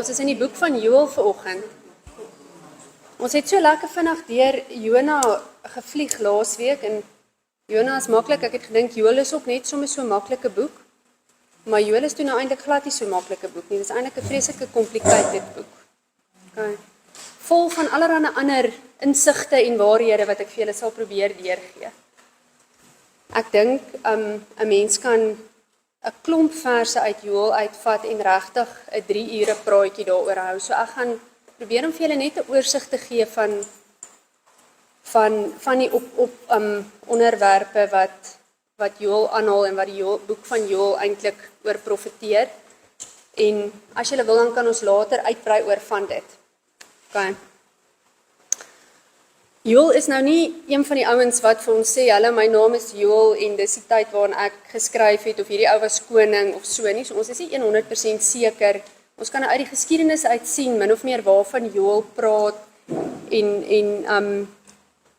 Ons is in die boek van Joël vanoggend. Ons het so lekker vinnig deur Jona gevlieg laasweek en Jona is maklik. Ek het gedink Joël is ook net sommer so 'n maklike boek. Maar Joël is toe nou eintlik glad nie so 'n maklike boek nie. Dit is eintlik 'n vreeslike complicated boek. Okay. Vol van allerlei ander insigte en waarhede wat ek vir julle sal probeer deurgee. Ek dink 'n mens kan 'n klomp verse uit Joël uitvat en regtig 'n 3 ure praatjie daaroor hou. So ek gaan probeer om vir julle net 'n oorsig te gee van die onderwerpe wat Joël aanhaal en wat die boek van Joël eintlik oor profeteer. En as julle wil dan kan ons later uitbrei oor van dit. Okay. Joël is nou nie een van die ouens wat vir ons sê, "Hallo, my naam is Joël en dis die tyd waarin ek geskryf het of hierdie ou was koning of so nie." So ons is nie 100% seker. Ons kan nou uit die geskiedenis uit sien min of meer waarvan Joël praat en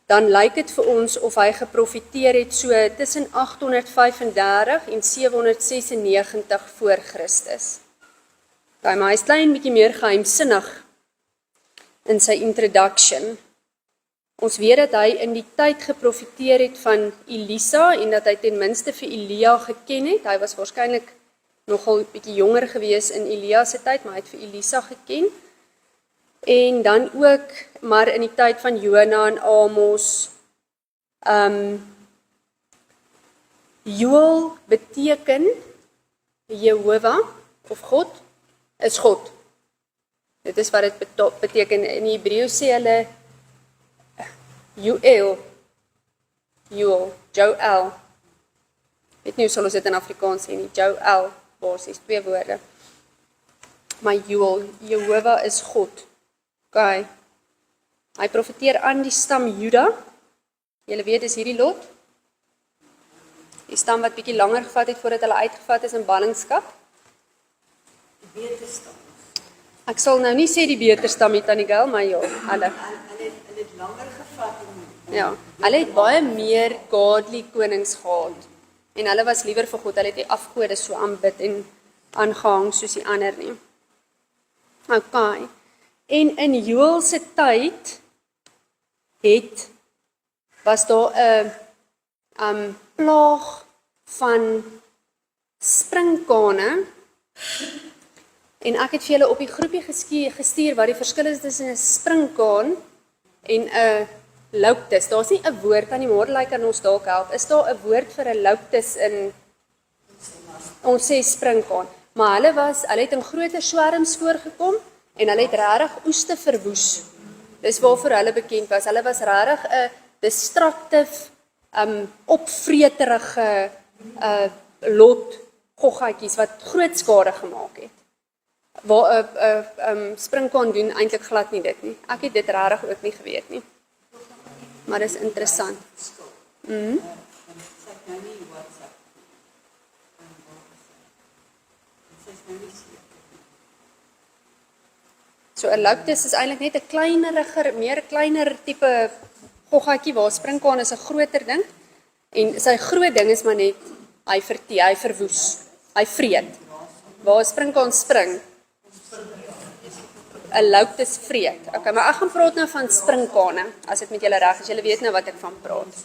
dan lyk dit vir ons of hy geprofeteer het so tussen 835 en 796 voor Christus. Okay, maar hy is klein bietjie meer geheimsinnig in sy introduction. Ons weet dat hy in die tyd geprofeteer het van Elisa en dat hy ten minste vir Elia geken het. Hy was waarskynlik nogal bietjie jonger gewees in Elia se tyd, maar hy het vir Elisa geken. En dan ook, maar in die tyd van Jona en Amos. Joël beteken Jehovah of God is God. Dit is wat dit beteken. In Hebreë sê hulle Joël, Joël. Weet nie hoe sal ons dit in Afrikaans sê nie, Joël, basies 2 woorde. Maar Joël, Jehovah is God. Okay. Hy profeteer aan die stam Juda. Julle weet, is hierdie lot. Die stam wat bietjie langer gevat het voordat hulle uitgevat is in ballingskap. Die beter stam. Ek sal nou nie sê die beter stam nie, Tannie Gail, maar ja, hulle het langer gevat. Ja, hulle het baie meer godly konings gehad. En hulle was liewer vir God, hulle het die afgode so aanbid en aangehang soos die ander nie. Okay. En in Joël se tyd was daar 'n plaag van sprinkane. En ek het vir julle op die groepie gestuur wat die verskil is tussen 'n sprinkaan en 'n louktus. Daar's nie 'n woord aan die môre kan ons dalk help. Is daar 'n woord vir 'n louktus in ons sê sprinkaan? Maar hulle het in groter swerms voorgekom en hulle het regtig oeste verwoes. Dis waarvoor hulle bekend was. Hulle was regtig 'n destructive, opvreterige lot goggatjies wat groot skade gemaak het. Waar 'n sprinkaan doen eintlik glad nie dit nie. Ek het dit regtig ook nie geweet nie. Maar dis interessant. So 'n louktus is eintlik net 'n kleiner tipe goggatjie waar sprinkaan is 'n groter ding. En sy groot ding is maar net hy verwoes. Hy vreet. Waar 'n sprinkaan spring 'n louktus vreet. Okay, maar ek gaan praat nou van sprinkane, as dit met julle reg is. Julle weet nou wat ek van praat.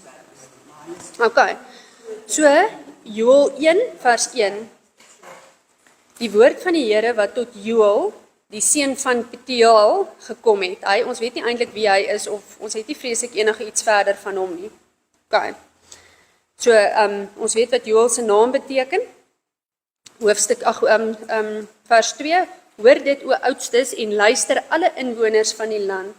Okay. So, Joël 1 vers 1. Die woord van die Here wat tot Joël, die seun van Pethuel, gekom het. Ons weet nie eintlik wie hy is of ons het nie vreeslik enige iets verder van hom nie. Okay. So, ons weet wat Joël se naam beteken. Hoofstuk vers 2. Hoor dit, o oudstes, en luister alle inwoners van die land.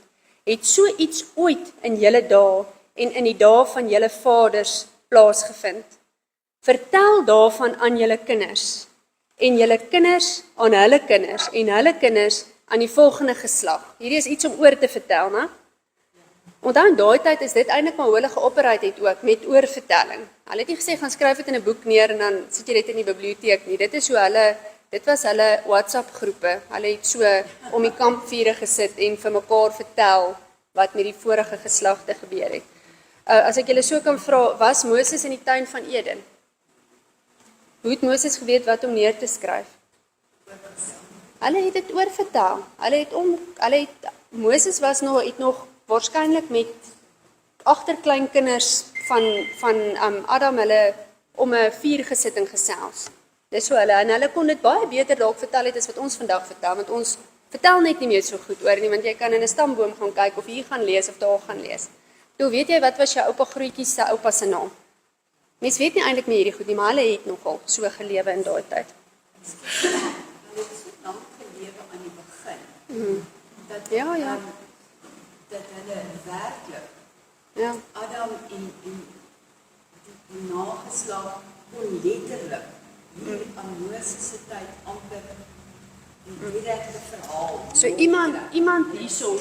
Het so iets ooit in julle dae en in die dae van julle vaders plaasgevind? Vertel daarvan aan julle kinders, en julle kinders aan hulle kinders, en hulle kinders aan die volgende geslag. Hierdie is iets om oor te vertel, né? Onthou in daai tyd is dit eintlik maar hoe hulle geoperate het ook, met oorvertelling. Hulle het nie gesê, gaan skryf dit in 'n boek neer en dan sit jy dit in die biblioteek nie. Dit was hulle WhatsApp groepe. Hulle het so om die kampvure gesit en vir mekaar vertel wat met die vorige geslagte gebeur het. As ek julle so kan vra, was Moses in die tuin van Eden? Hoe het Moses geweet wat om neer te skryf? Hulle het dit oorvertel. Moses het nog waarskynlik met agterkleinkinders van Adam hulle om 'n vuur gesit en gesels. Dis so en hulle kon dit baie beter dalk vertel het as wat ons vandag vertel, want ons vertel net nie meer so goed oor nie, want jy kan in 'n stamboom gaan kyk of hier gaan lees of daar gaan lees. Toe weet jy wat was jou oupa grootjie se oupa se naam? Mens weet nie eintlik meer hierdie goed nie, maar hulle het nogal so gelewe in daai tyd. Hulle het so lank gelewe aan die begin. Dat Ja. dat hulle werklik Ja. Adam en die nageslag kon letterlik hier aan Moses se tyd amper die direkte verhaal. So iemand hierso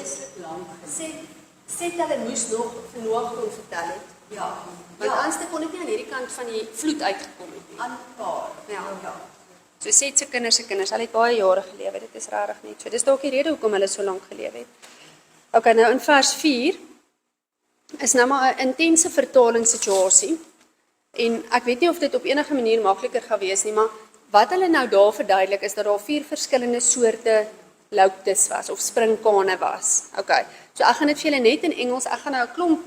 sê hulle moes nog Noag kon vertel het. Ja, Want anders kon dit nie aan hierdie kant van die vloed uitgekom het nie. aanpaar. Ja. So sê se kinders, hulle het baie jare gelewe, dit is regtig net so. Dis dalk die rede hoekom hulle so lank gelewe het. Okay, nou in vers 4 is nou maar 'n intense vertalingssituasie. En ek weet nie of dit op enige manier makliker gaan wees nie, maar wat hulle nou daar verduidelik is dat daar 4 verskillende soorte louktes was of sprinkane was. Okay. So ek gaan dit vir julle net in Engels, ek gaan nou 'n klomp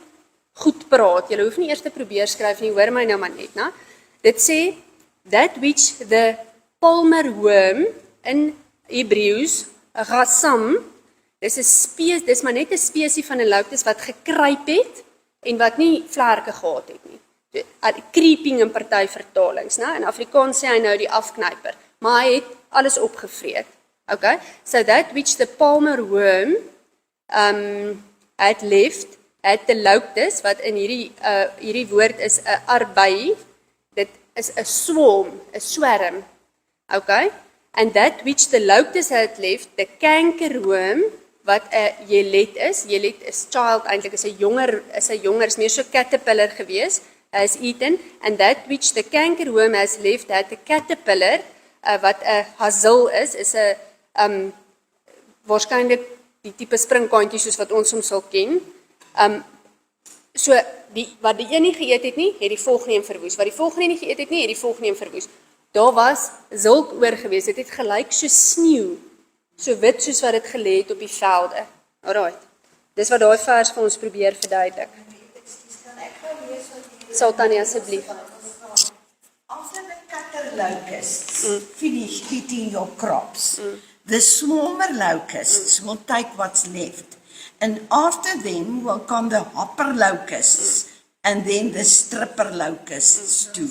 goed praat. Julle hoef nie eers te probeer skryf nie, hoor my nou maar net, né? Dit sê that which the palmer worm in Hebreëus, Rassam, dis maar net 'n spesie van 'n louktes wat gekruip het en wat nie vlerke gehad het nie. Creeping in party vertalings, né? In Afrikaans sê hy nou die afknyper, maar hy het alles opgevreet. Okay? So that which the palmer worm had left, at the louktes, wat in hierdie woord is 'n arbei, dit is 'n swarm, okay? And that which the louktes had left, the cankerworm, wat 'n jelet is child eintlik, is 'n jonger, is meer so caterpillar gewees, is eaten, and that which the cankerworm has left, had the caterpillar, wat 'n hazel is 'n waarskynlik die tipe springkantjie soos wat ons hom sal ken. So wat die een nie geëet het nie, het die volgende een verwoes. Wat die volgende nie geëet het nie, het die volgende een verwoes. Daar was zulk oor gewees. Dit het gelyk so sneeu, so wit soos wat dit gelê het op die velde. Alraight. Dis wat daai vers vir ons probeer verduidelik. Sultanie asseblief. After the cutter locusts finish eating your crops, the swarmer locusts will take what's left. And after them will come the hopper locusts and then the stripper locusts too.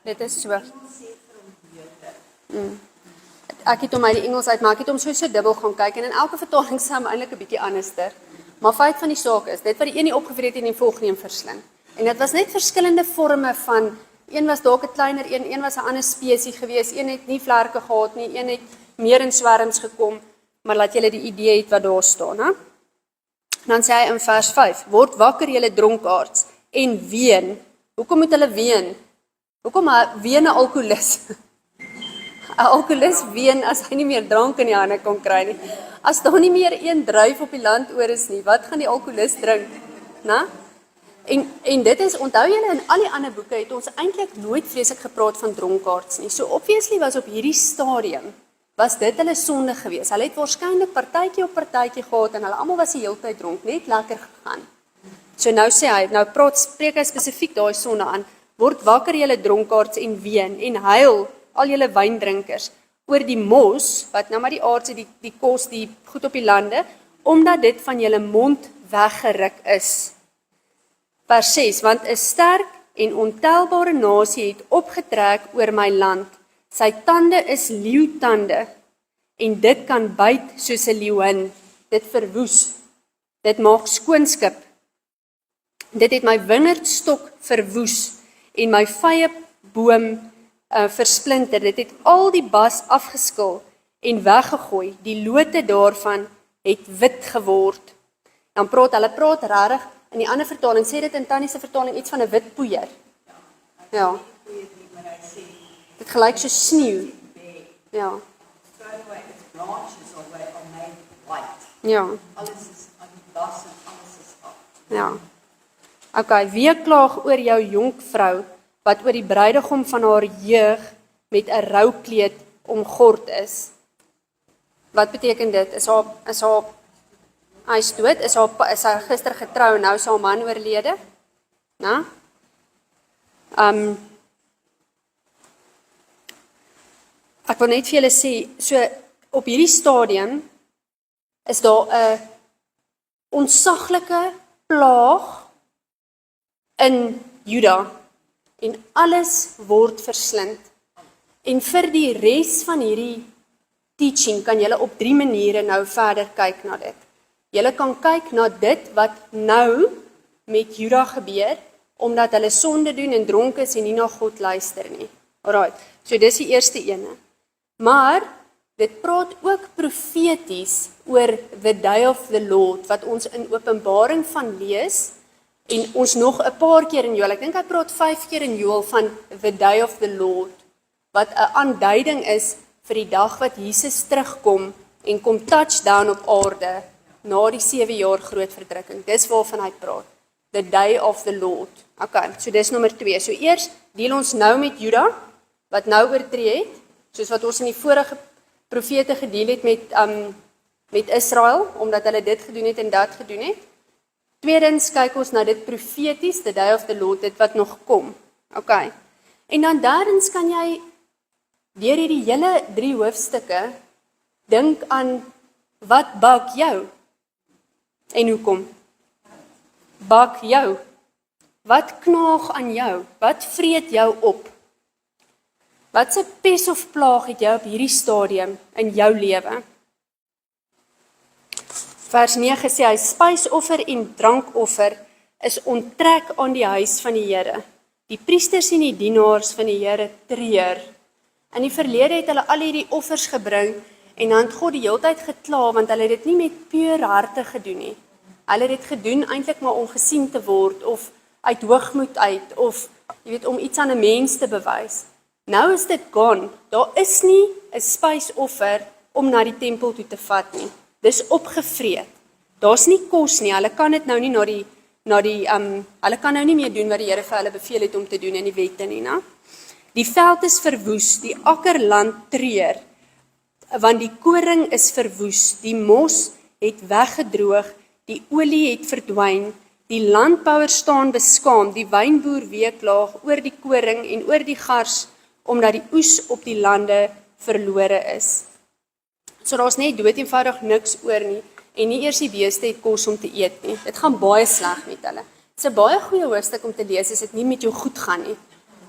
Dit is so. Ek het hom uit die Engels uit, maar ek het hom so dubbel gaan kyk en in elke vertaling sê hom eintlik 'n bietjie anderster. Maar feit van die saak is, dit wat die een nie opgevreet het en die volgende een versling. En dit was net verskillende forme van, een was dalk 'n kleiner een was 'n ander spesie gewees, een het nie vlerke gehad nie, een het meer in swerms gekom, maar laat julle die idee het wat daar staan, hè? Dan sê hy in vers 5, word wakker julle dronkaards en ween. Hoekom moet hulle ween? Hoekom ween 'n alkoholist? 'n Alkoholist ween as hy nie meer drank in die hande kon kry nie. As daar nie meer een druif op die land oor is nie, wat gaan die alkoholist drink? Né? En dit is, onthou julle, in al die ander boeke het ons eintlik nooit vreeslik gepraat van dronkaards nie. So obviously was op hierdie stadium was dit hulle sonde geweest. Hulle het waarskynlik partytjie op partytjie gehad en hulle almal was die hele tyd dronk, net lekker gegaan. So nou sê hy, spreek hy spesifiek daai sonde aan. Word wakker julle dronkaards en ween en huil al julle wyndrinkers oor die mos wat nou maar die aardse die kos die goed op die lande, omdat dit van julle mond weggeruk is. Vers 6, want 'n sterk en ontelbare nasie het opgetrek oor my land. Sy tande is leeutande en dit kan byt soos 'n leeuin. Dit verwoes. Dit maak skoonskip. Dit het my wingerdstok verwoes en my vye boom versplinter. Dit het al die bas afgeskil en weggegooi. Die lote daarvan het wit geword. Dan hulle praat regtig, in die ander vertaling sê dit in Tannie se vertaling iets van 'n wit poeier. Ja. Dit gelyk so sneeu. Ja. Ja. Alles is aan die bas en alles is af. Ja. Okay, wie klaag oor jou jonkvrou wat oor die bruidegom van haar jeug met 'n roukleed omgord is. Wat beteken dit? Hy is dood, is hy gister getrou en nou is haar man oorlede? Nou? Ek wil net vir julle sê, so op hierdie stadium is daar 'n ontsaglike plaag in Juda en alles word verslind. En vir die res van hierdie teaching kan julle op 3 maniere nou verder kyk na dit. Julle kan kyk na dit wat nou met Juda gebeur, omdat hulle sonde doen en dronk is en nie na God luister nie. Alright, so dis die eerste ene. Maar dit praat ook profeties oor the day of the Lord, wat ons in Openbaring van lees, en ons nog 'n paar keer in Joël, ek dink hy praat 5 keer in Joël van the day of the Lord, wat 'n aanduiding is vir die dag wat Jesus terugkom en kom touchdown op aarde na die 7 jaar groot verdrukking. Dis waarvan hy praat. The day of the Lord. Okay, so dis nommer 2. So eers deel ons nou met Juda, wat nou oortree het, soos wat ons in die vorige profete gedeel het met Israel, omdat hulle dit gedoen het en dat gedoen het. Tweedens kyk ons na dit profeties, the day of the Lord, dit wat nog kom. Okay. En dan derdens kan jy deur hierdie hele 3 hoofstukke dink aan wat bak jou en hoekom. Bak jou. Wat knaag aan jou? Wat vreet jou op? Wat se pes of plaag het jy op hierdie stadium in jou lewe? Vers 9 sê hy, spysoffer en drankoffer is onttrek aan die huis van die Here. Die priesters en die dienaars van die Here treur. In die verlede het hulle al hierdie offers gebring en dan het God die hele tyd gekla want hulle het dit nie met puur harte gedoen nie. Hulle het dit gedoen eintlik maar om gesien te word of uit hoogmoed uit of jy weet om iets aan 'n mens te bewys. Nou is dit gone. Daar is nie 'n spysoffer om na die tempel toe te vat nie. Dis opgevreet. Daar's nie kos nie. Hulle kan dit nou nie hulle kan nou nie meer doen wat die Here vir hulle beveel het om te doen in die wette nie, né? Die veld is verwoes, die akkerland treur, want die koring is verwoes, die mos het weggedroog, die olie het verdwyn, die landbouer staan beskaam, die wynboer weeklaag oor die koring en oor die gars, omdat die oes op die lande verlore is. So daar's net dood eenvoudig niks oor nie, en nie eers die beeste het kos om te eet nie. Dit gaan baie sleg met hulle. Dit is 'n baie goeie hoofstuk om te lees as dit nie met jou goed gaan nie,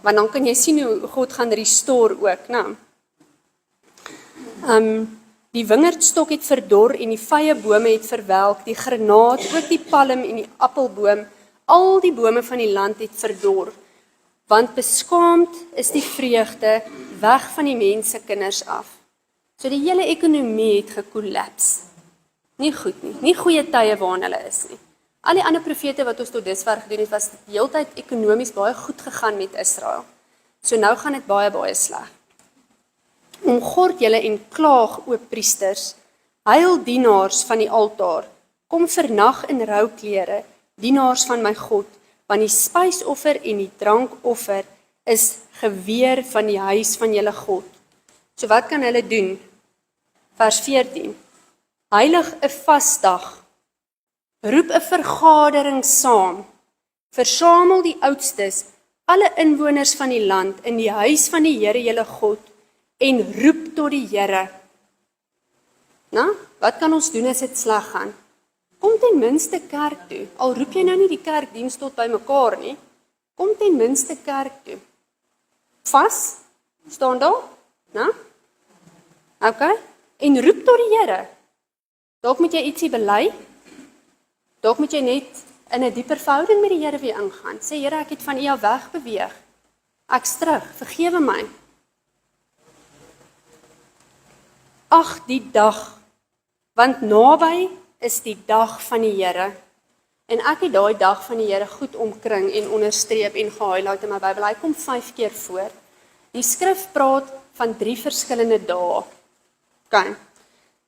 want dan kan jy sien hoe God gaan restore ook, né? Die wingerdstok het verdor en die vye bome het verwelk, die granaat, ook die palm en die appelboom, al die bome van die land het verdor, want beskaamd is die vreugde weg van die mense kinders af. So die hele ekonomie het gekollaps. Nie goed nie, nie goeie tye waarin hulle is nie. Al die ander profete wat ons tot dusver gedoen het, was die hele tyd ekonomies baie goed gegaan met Israel. So nou gaan dit baie, baie sleg. Omgord julle en klaag, o priesters, huil dienaars van die altaar, kom vernag in rouklere, dienaars van my God, want die spysoffer en die drankoffer is geweer van die huis van julle God. So wat kan hulle doen? Vers 14. Heilig 'n vasdag, roep 'n vergadering saam, versamel die oudstes, alle inwoners van die land in die huis van die Here julle God, en roep tot die Here. Nou, wat kan ons doen as dit sleg gaan? Kom ten minste kerk toe. Al roep jy nou nie die kerkdiens tot by mekaar nie, kom ten minste kerk toe. Vas, staan daar, né? Okay, en roep tot die Here. Dalk moet jy ietsie bely. Dalk moet jy net in 'n dieper verhouding met die Here weer ingaan. Sê Here, ek het van U af wegbeweeg. Ek's terug, vergewe my. Ag die dag, want naby is die dag van die Here. En ek het daai dag van die Here goed omkring en onderstreep en gehighlight in my Bybel. Hy kom 5 keer voor. Die skrif praat van 3 verskillende dae. Okay.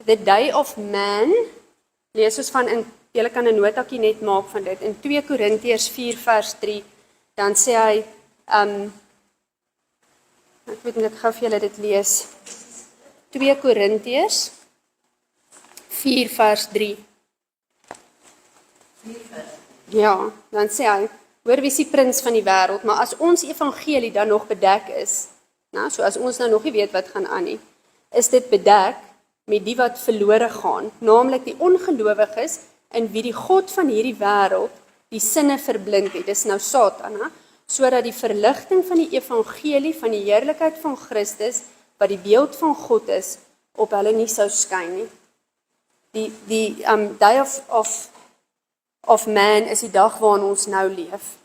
The day of man, lees ons van in, julle kan 'n notaatjie net maak van dit, in 2 Korintiërs 4 vers 3, dan sê hy, Ek weet nie, ek gou vir julle dit lees. 2 Korintiërs 4 vers 3. Ja, dan sê hy, hoor wie is die prins van die wêreld, maar as ons evangelie dan nog bedek is, nou, so as ons nou nog nie weet wat gaan aan nie, is dit bedek met die wat verlore gaan, naamlik die ongelowiges in wie die God van hierdie wêreld die sinne verblind het, dis nou Satan, sodat die verligting van die evangelie van die heerlikheid van Christus, wat die beeld van God is, op hulle nie sou skyn nie. Die day of man is die dag waarin ons nou leef.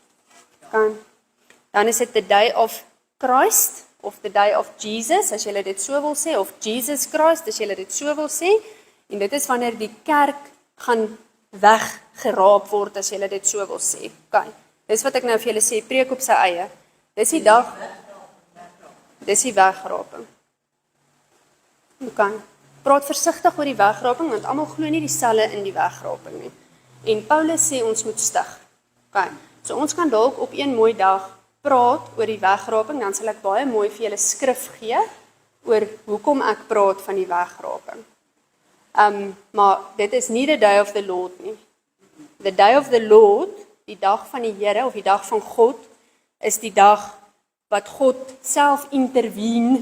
Dan is dit the day of Christ, of the day of Jesus, as julle dit so wil sê, of Jesus Christ, as julle dit so wil sê, en dit is wanneer die kerk gaan weggeraap word, as julle dit so wil sê. Dis wat ek nou vir julle sê, preek op sy eie. Dis die dag, dis die wegraping. Praat versigtig oor die wegraping, want almal glo nie dieselfde in die wegraping nie. En Paulus sê ons moet stig. So ons kan dalk op een mooi dag praat oor die wegraping, dan sal ek baie mooi vir julle skrif gee oor hoekom ek praat van die wegraping. Maar dit is nie the day of the Lord nie. The day of the Lord, die dag van die Here of die dag van God, is die dag wat God self intervene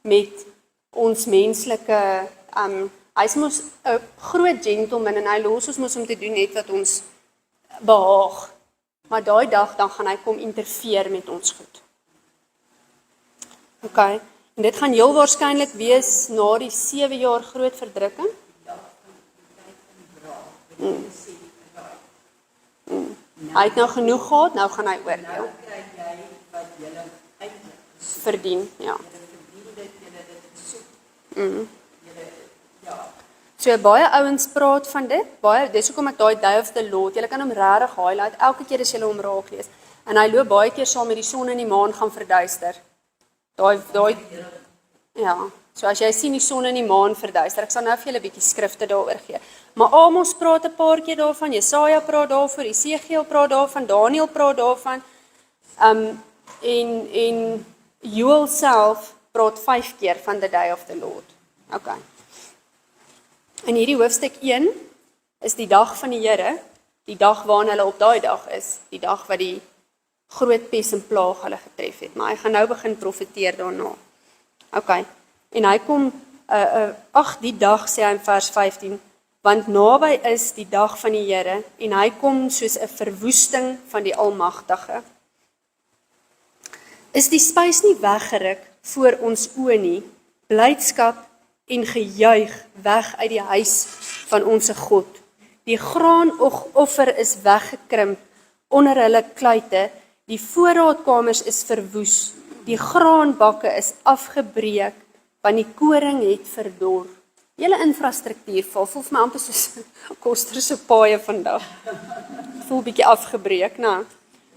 met ons menslike, hy is mos 'n groot gentleman en hy los ons mos om te doen net wat ons behaag. Maar daai dag dan gaan hy kom interfereer met ons goed. En dit gaan heel waarskynlik wees na die 7 jaar groot verdrukking. Hy het nou genoeg gehad, nou gaan hy oordeel. Verdien, ja. So baie ouens praat van dit, dis hoekom ek daai day of the Lord, julle kan hom regtig highlight, elke keer as julle hom raak lees. En hy loop baie keer saam met die son en die maan gaan verduister. Ja, so as jy sien die son en die maan verduister, ek sal nou vir julle 'n bietjie skrifte daaroor gee. Maar Amos praat 'n paar keer daarvan, Jesaja praat daarvoor, Esegiel praat daarvan, Daniël praat daarvan. En Joel self praat 5 keer van the day of the Lord. In hierdie hoofstuk 1 is die dag van die Here, die dag waarin hulle op daai dag is, die dag wat die groot pes en plaag hulle getref het. Maar hy gaan nou begin profeteer daarna. En hy kom, die dag sê hy in vers 15, want naby is die dag van die Here, en hy kom soos 'n verwoesting van die Almagtige. Is die spys nie weggeruk voor ons oë nie, blydskap en gejuig weg uit die huis van onse God. Die graanoffer is weggekrimp onder hulle kluite, die voorraadkamers is verwoes, die graanbakke is afgebreek, want die koring het verdor. Hele infrastruktuur voel vir my amper soos Koster se paaie vandag. Voel bietjie afgebreek, nou.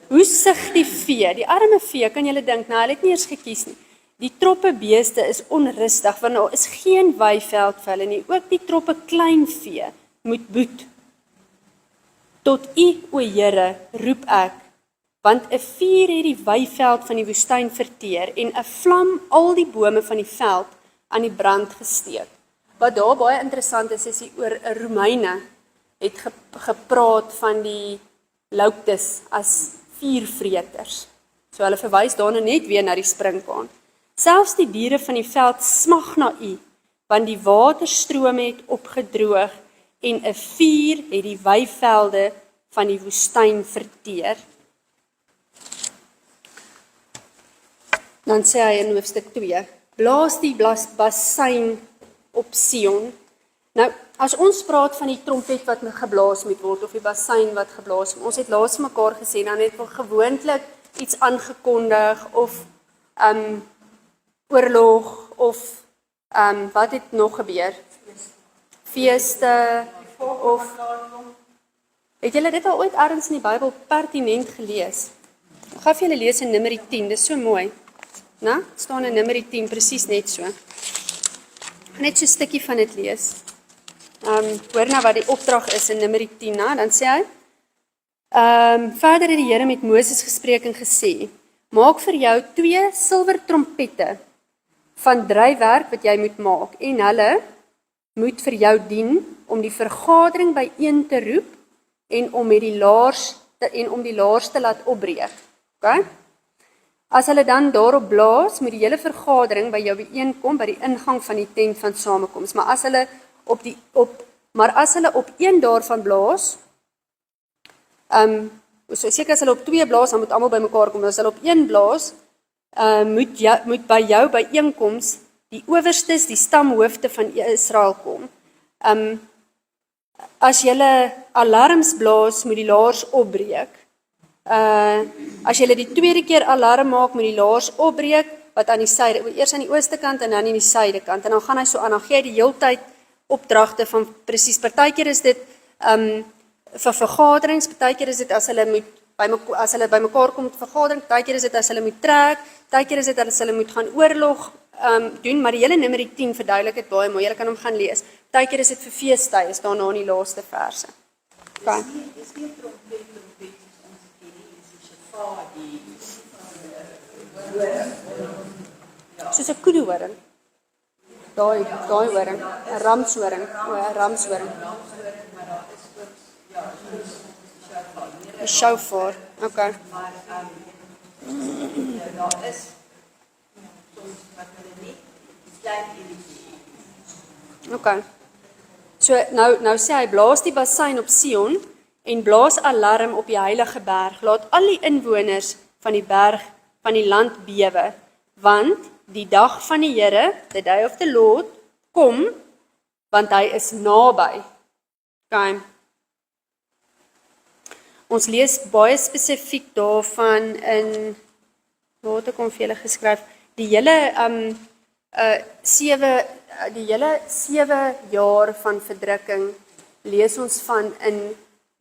Hoe sug die vee? Die arme vee, kan julle dink, nou, hulle het nie eers gekies nie. Die troppe beeste is onrustig, want daar is geen weiveld vir hulle nie. Ook die troppe klein vee moet boet. Tot U, o Here, roep ek, want 'n vuur het die weiveld van die woestyn verteer en 'n vlam al die bome van die veld aan die brand gesteek. Wat daar baie interessant is die oor 'n Romeine het gepraat van die locutus as vuurvreters. So hulle verwys daarna net weer na die sprinkaan. Selfs die diere van die veld smag na U, want die waterstrome het opgedroog en 'n vuur het die weivelde van die woestyn verteer. Dan sê hy in hoofstuk 2, blaas die basuin op Sion. Nou, as ons praat van die trompet wat geblaas moet word, of die basuin wat geblaas moet, ons het laas mekaar gesê, dan het gewoonlik iets aangekondig, of oorlog, of wat het nog gebeur? Feeste, of het julle dit al ooit ergens in die Bybel pertinent gelees? Ek gaan vir julle lees in Numeri 10, dis so mooi. Nou, staan in Numeri 10, presies net so. Ek gaan net so 'n stukkie van dit lees. Hoor nou wat die opdrag is in Numeri 10, dan sê hy, verder het die Here met Moses gespreek en gesê, maak vir jou 2 silwer trompette van dryfwerk wat jy moet maak en hulle moet vir jou dien om die vergadering byeen te roep en om die laars te laat opbreek. Okay? As hulle dan daarop blaas, moet die hele vergadering by jou byeenkom by die ingang van die tent van samekoms. Maar as hulle op een daarvan blaas, so seker as hulle op 2 blaas, dan moet almal bymekaar kom. As hulle op 1 blaas, moet by jou byeenkoms die owerstes, die stamhoofde van Israel kom. As julle alarms blaas, moet die laars opbreek. As julle die tweede keer alarm maak, moet die laars opbreek, wat aan die suide, eers aan die ooste kant en dan aan die suide kant, en dan gaan hy so aan, dan gee hy die heeltyd opdragte van presies, partykeer is dit vir vergaderings, partykeer is dit as hulle bymekaar kom tot vergadering, partykeer is dit as hulle moet trek, partykeer is dit as hulle moet gaan oorlog doen, maar die hele Numeri 10 verduidelik dit baie mooi, julle kan hom gaan lees. Partykeer is dit vir feestyd, is daarna in die laaste verse. Okay. Dis nie trompet soos ons ken nie, dis 'n shofar die Soos 'n kuduhoring. Daai horing, 'n ramshoring, 'n ramshoring. 'n Shofar. Okay. daar is soms wat hulle nie klein irriteer. Okay. So nou sê hy blaas die bassein op Sion en blaas alarm op die heilige berg. Laat al die inwoners van die berg van die land bewe, want die dag van die Here, the day of the Lord, kom, want hy is naby. Okay. Ons lees baie spesifiek daarvan in, waar het ek hom vir julle geskryf, die hele 7 jaar van verdrukking lees ons van in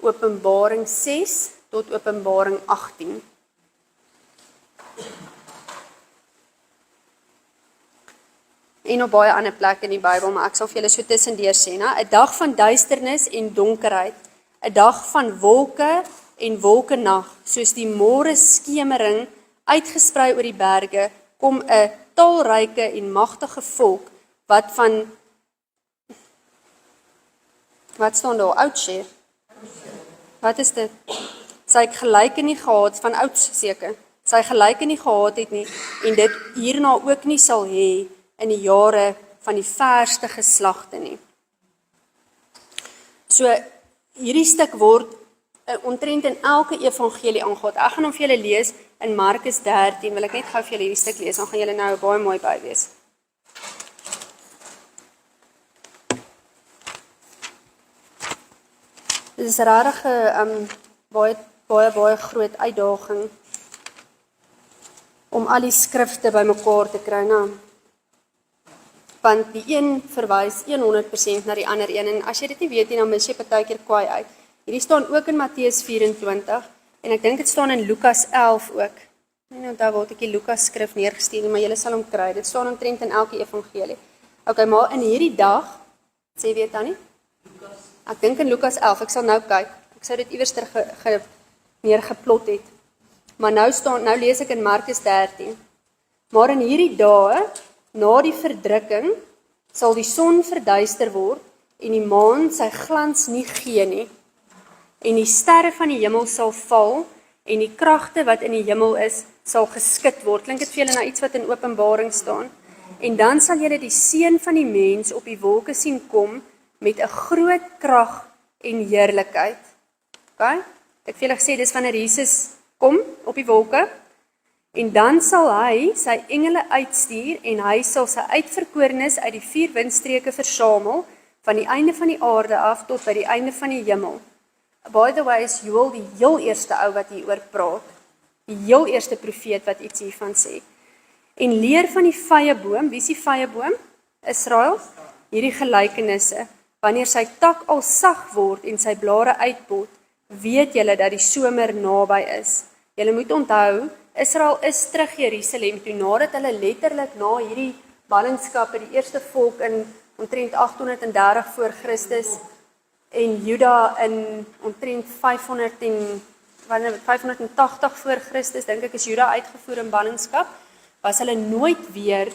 Openbaring 6 tot Openbaring 18. En op baie ander plekke in die Bybel, maar ek sal vir julle so tussendeur sê, 'n dag van duisternis en donkerheid, 'n dag van wolke en wolkenag, soos die môre skemering uitgesprei oor die berge, kom 'n talryke en magtige volk wat wat staan daar, Outshare? Wat is dit? Sy gelyke nie gehad, van ouds seker, sy gelyke nie gehad het nie, en dit hierna ook nie sal hê in die jare van die verste geslagte nie. So, hierdie stuk word omtrent in elke evangelie aangehaal. Ek gaan hom vir julle lees in Markus 13, wil ek net gou vir julle hierdie stuk lees, dan gaan julle nou baie mooi by wees. Dit is regtig 'n baie groot uitdaging om al die skrifte bymekaar te kry, nou. Want die een verwys 100% na die ander een, en as jy dit nie weet nie, dan mis jy partykeer kwaai uit. Hierdie staan ook in Matteus 24, en ek dink dit staan in Lukas 11 ook. Ek weet nie onthou waar ek die Lukas skrif neergestuur, maar julle sal hom kry. Dit staan omtrent in elke evangelie. Okay, maar in hierdie dag, sê weet dan nie? Ek dink in Lukas 11, ek sal nou kyk. Ek sou dit iewers neergeplot het. Maar nou lees ek in Markus 13. Maar in hierdie dae, na die verdrukking, sal die son verduister word en die maan sy glans nie gee nie. En die sterre van die hemel sal val en die kragte wat in die hemel is, sal geskit word. Klink dit vir julle na iets wat in Openbaring staan? En dan sal julle die seun van die mens op die wolke sien kom met 'n groot krag en heerlikheid. Okay? Ek vir julle gesê dis wanneer Jesus kom op die wolke. En dan sal hy sy engele uitstuur en hy sal sy uitverkorenes uit die 4 windstreke versamel van die einde van die aarde af tot by die einde van die hemel. By the way, is Joel die heel eerste ou wat hieroor praat. Die heel eerste profeet wat iets hiervan sê. En leer van die vyeboom, wie is die vyeboom? Israel. Hierdie gelykenisse, wanneer sy tak al sag word en sy blare uitbot, weet julle dat die somer naby is. Julle moet onthou, Israel is terug Jerusalem toe, nadat hulle letterlik na hierdie ballingskap, die eerste volk in omtrent 830 voor Christus, en Juda in omtrent 580 voor Christus, dink ek is Juda uitgevoer in ballingskap, was hulle nooit weer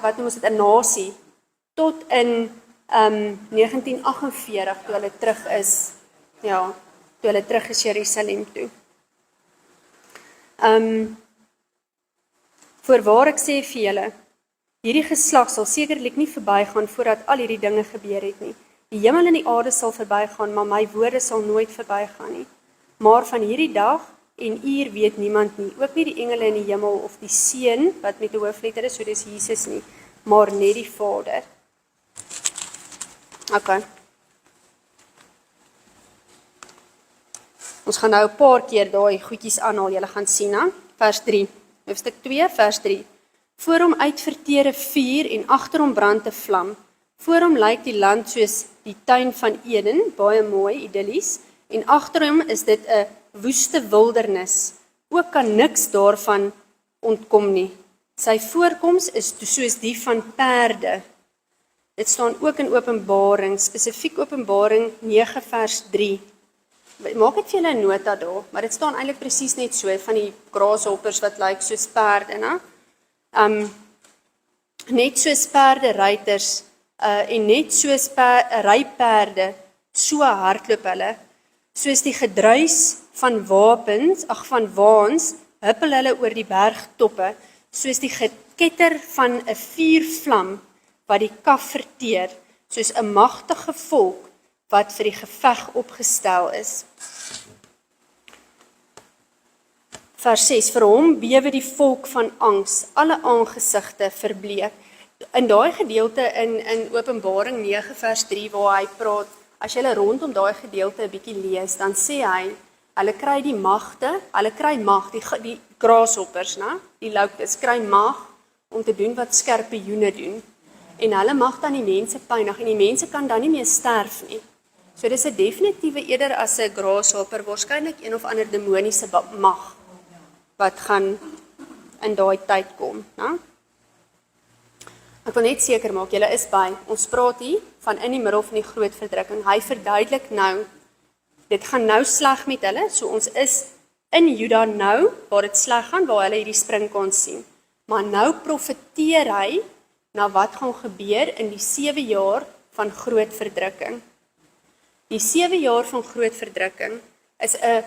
wat noem ons dit, 'n nasie, tot in 1948, toe hulle terug is, toe hulle terug is Jerusalem toe. Voorwaar ek sê vir julle, hierdie geslag sal sekerlik nie verbygaan voordat al hierdie dinge gebeur het nie. Die hemel en die aarde sal verbygaan, maar my woorde sal nooit verbygaan nie. Maar van hierdie dag en uur weet niemand nie, ook nie die engele in die hemel of die Seun, wat met 'n hoofletter is, so dis Jesus nie, maar net die Vader. Okay. Ons gaan nou 'n paar keer daai goedjies aanhaal, julle gaan sien, hè? Vers 3, hoofstuk 2, vers 3. Voor hom uitverteer 'n vuur en agter hom brand 'n vlam. Voor hom lyk die land soos die tuin van Eden, baie mooi, idillies, en agter hom is dit 'n woeste wildernis. Ook kan niks daarvan ontkom nie. Sy voorkoms is soos die van perde. Dit staan ook in Openbaring, spesifiek Openbaring 9 vers 3. Maak dit vir julle 'n nota daar, maar dit staan eintlik presies net so, van die graashoppers wat lyk soos perde, né? Net soos perde ruiters, en net soos ryperde, so hardloop hulle, soos die gedruis van waans, huppel hulle oor die bergtoppe, soos die geketter van 'n vuurvlam, wat die kaf verteer, soos 'n magtige volk, wat vir die geveg opgestel is. Vers 6, vir hom bewe die volk van angs, alle aangesigte verbleek. In daai gedeelte in Openbaring 9 vers 3 waar hy praat, as jy rondom daai gedeelte 'n bietjie lees, dan sê hy, hulle kry die magte, hulle kry mag, die graashoppers, né? Die locusts kry mag om te doen wat skorpioene doen. En hulle mag dan die mense pynig en die mense kan dan nie meer sterf nie. So dis 'n definitiewe eerder as 'n grashopper, waarskynlik een of ander demoniese mag wat gaan in daai tyd kom, né? Ek wil net seker maak, julle is by. Ons praat hier van in die middel van die groot verdrukking. Hy verduidelik nou, dit gaan nou sleg met hulle, so ons is in Juda nou, waar dit sleg gaan, waar hulle hierdie sprinkaan sien. Maar nou profeteer hy na wat gaan gebeur in die 7 jaar van groot verdrukking. Die 7 jaar van groot verdrukking is 'n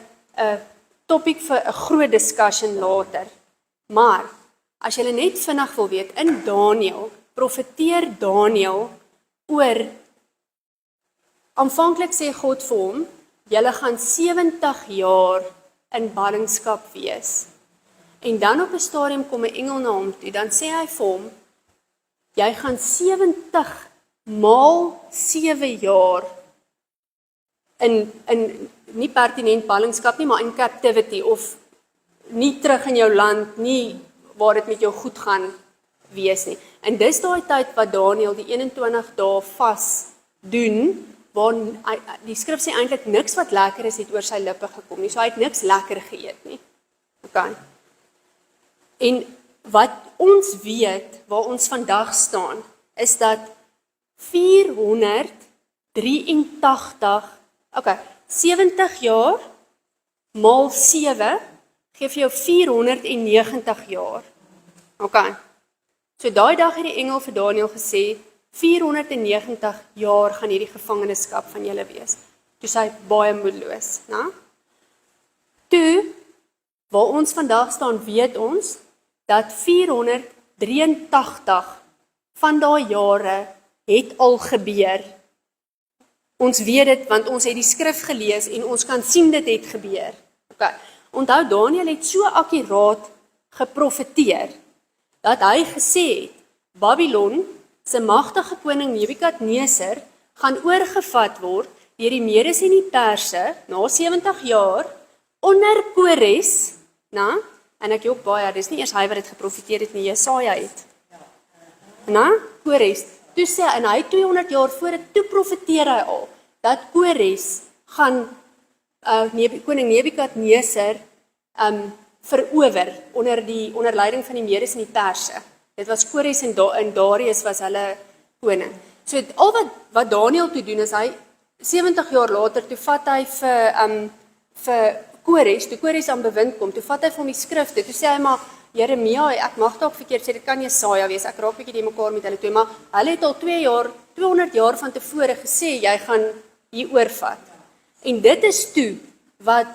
topic vir 'n groot discussion later. Maar as jy net vinnig wil weet, in Daniël profeteer Daniël oor, aanvanklik sê God vir hom, julle gaan 70 jaar in ballingskap wees. En dan op 'n stadium kom 'n engel na hom toe, dan sê hy vir hom, jy gaan 70 maal 7 jaar in nie pertinent ballingskap nie, maar in captivity, of nie terug in jou land, nie waar dit met jou goed gaan wees nie. En dis daai tyd wat Daniël die 21 dae vas doen, waar die skrif sê eintlik niks wat lekker is het oor sy lippe gekom nie, so hy het niks lekker geëet nie. Okay. En wat ons weet, waar ons vandag staan, is dat 70 jaar maal 7 gee vir jou 490 jaar. Okay. So daai dag het die engel vir Daniël gesê, 490 jaar gaan hierdie gevangenskap van julle wees. Toe sy baie moedeloos, né? Toe, waar ons vandag staan, weet ons dat 483 van daai jare het al gebeur. Ons weet dit, want ons het die skrif gelees en ons kan sien dit het gebeur. Okay. Onthou, Daniël het so akkuraat geprofeteer, dat hy gesê het, Babylon, se magtige koning Nebukadneser, gaan oorgevat word deur die Medes en die Perse, na 70 jaar, onder Kores, na, en ek ook baie, dis nie eers hy wat dit geprofeteer het nie, Jesaja het. Na, Kores, toe sê, en hy 200 jaar voor dit, toe profeteer hy al, dat Kores gaan koning Nebukadneser verower onder leiding van die Medes en die Perse. Dit was Kores en Darius was hulle koning. So al wat Daniël toe doen is hy 70 jaar later toe vat hy vir Kores, toe Kores aan bewind kom, toe vat hy vir hom die skrifte, toe sê hy maar Jeremia, ek mag dalk verkeerd sê, dit kan Jesaja wees, ek raak bietjie die mekaar met hulle twee, maar hulle het al 200 jaar van tevore gesê, jy gaan hier oorvat. En dit is toe, wat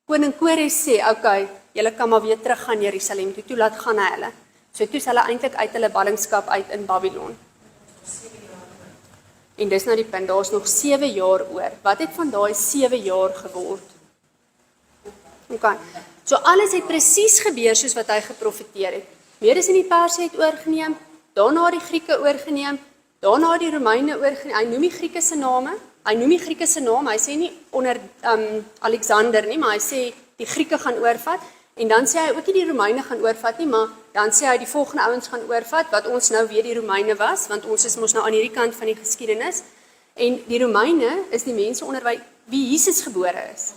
koning Kores sê, okay, julle kan maar weer terug gaan Jerusalem toe laat gaan hulle. So toe is hulle eintlik uit hulle ballingskap uit in Babylon. En dis nou die punt, daar is nog 7 jaar oor. Wat het van daai 7 jaar geword? Okay. So alles het presies gebeur soos wat hy geprofeteer het. Medes in die Perse het oorgeneem, daarna die Grieke oorgeneem, daarna die Romeine oorgeneem. Hy noem die Grieke se name. Hy sê nie onder Alexander nie, maar hy sê die Grieke gaan oorvat. En dan sê hy ook nie die Romeine gaan oorvat nie, maar dan sê hy die volgende ouens gaan oorvat, wat ons nou weer die Romeine was, want ons is mos nou aan hierdie kant van die geskiedenis. En die Romeine is die mense onder wie Jesus gebore is.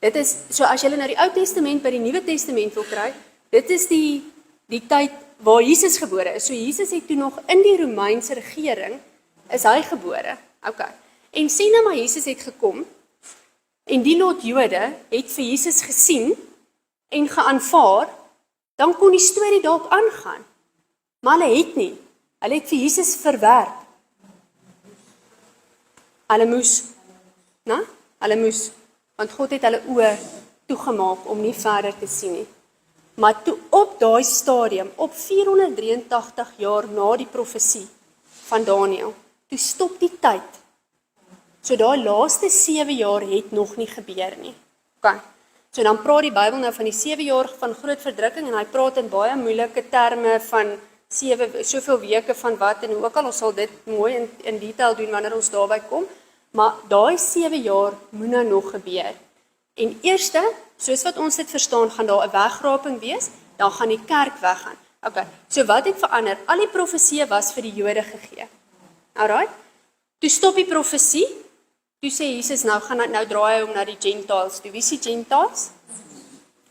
Dit is, so as jy nou die Ou Testament by die Nuwe Testament wil kry, dit is die tyd waar Jesus gebore is. So Jesus het toe nog in die Romeinse regering, is hy gebore. Okay. En sê nou maar Jesus het gekom, en die lot Jode het vir Jesus gesien, en geaanvaar, dan kon die storie dalk aangaan. Maar hulle het nie. Hulle het vir Jesus verwerp. Hulle moes, want God het hulle oë toegemaak om nie verder te sien nie. Maar toe op daai stadium, op 483 jaar na die profesie van Daniël, toe stop die tyd. So daai laaste 7 jaar het nog nie gebeur nie. Okay. So dan praat die Bybel nou van die 7 jaar van groot verdrukking en hy praat in baie moeilike terme van soveel weke van wat en hoe ook al, ons sal dit mooi in detail doen wanneer ons daarby kom, maar daai 7 jaar moet nou nog gebeur. En eerste, soos wat ons dit verstaan, gaan daar 'n wegraping wees, dan gaan die kerk weggaan. Okay, so wat het verander? Al die profeseë was vir die Jode gegee. Alright? Toe stop die profesie. Toe sê Jesus, nou draai hy om na die Gentiles toe. Wie is die Gentiles?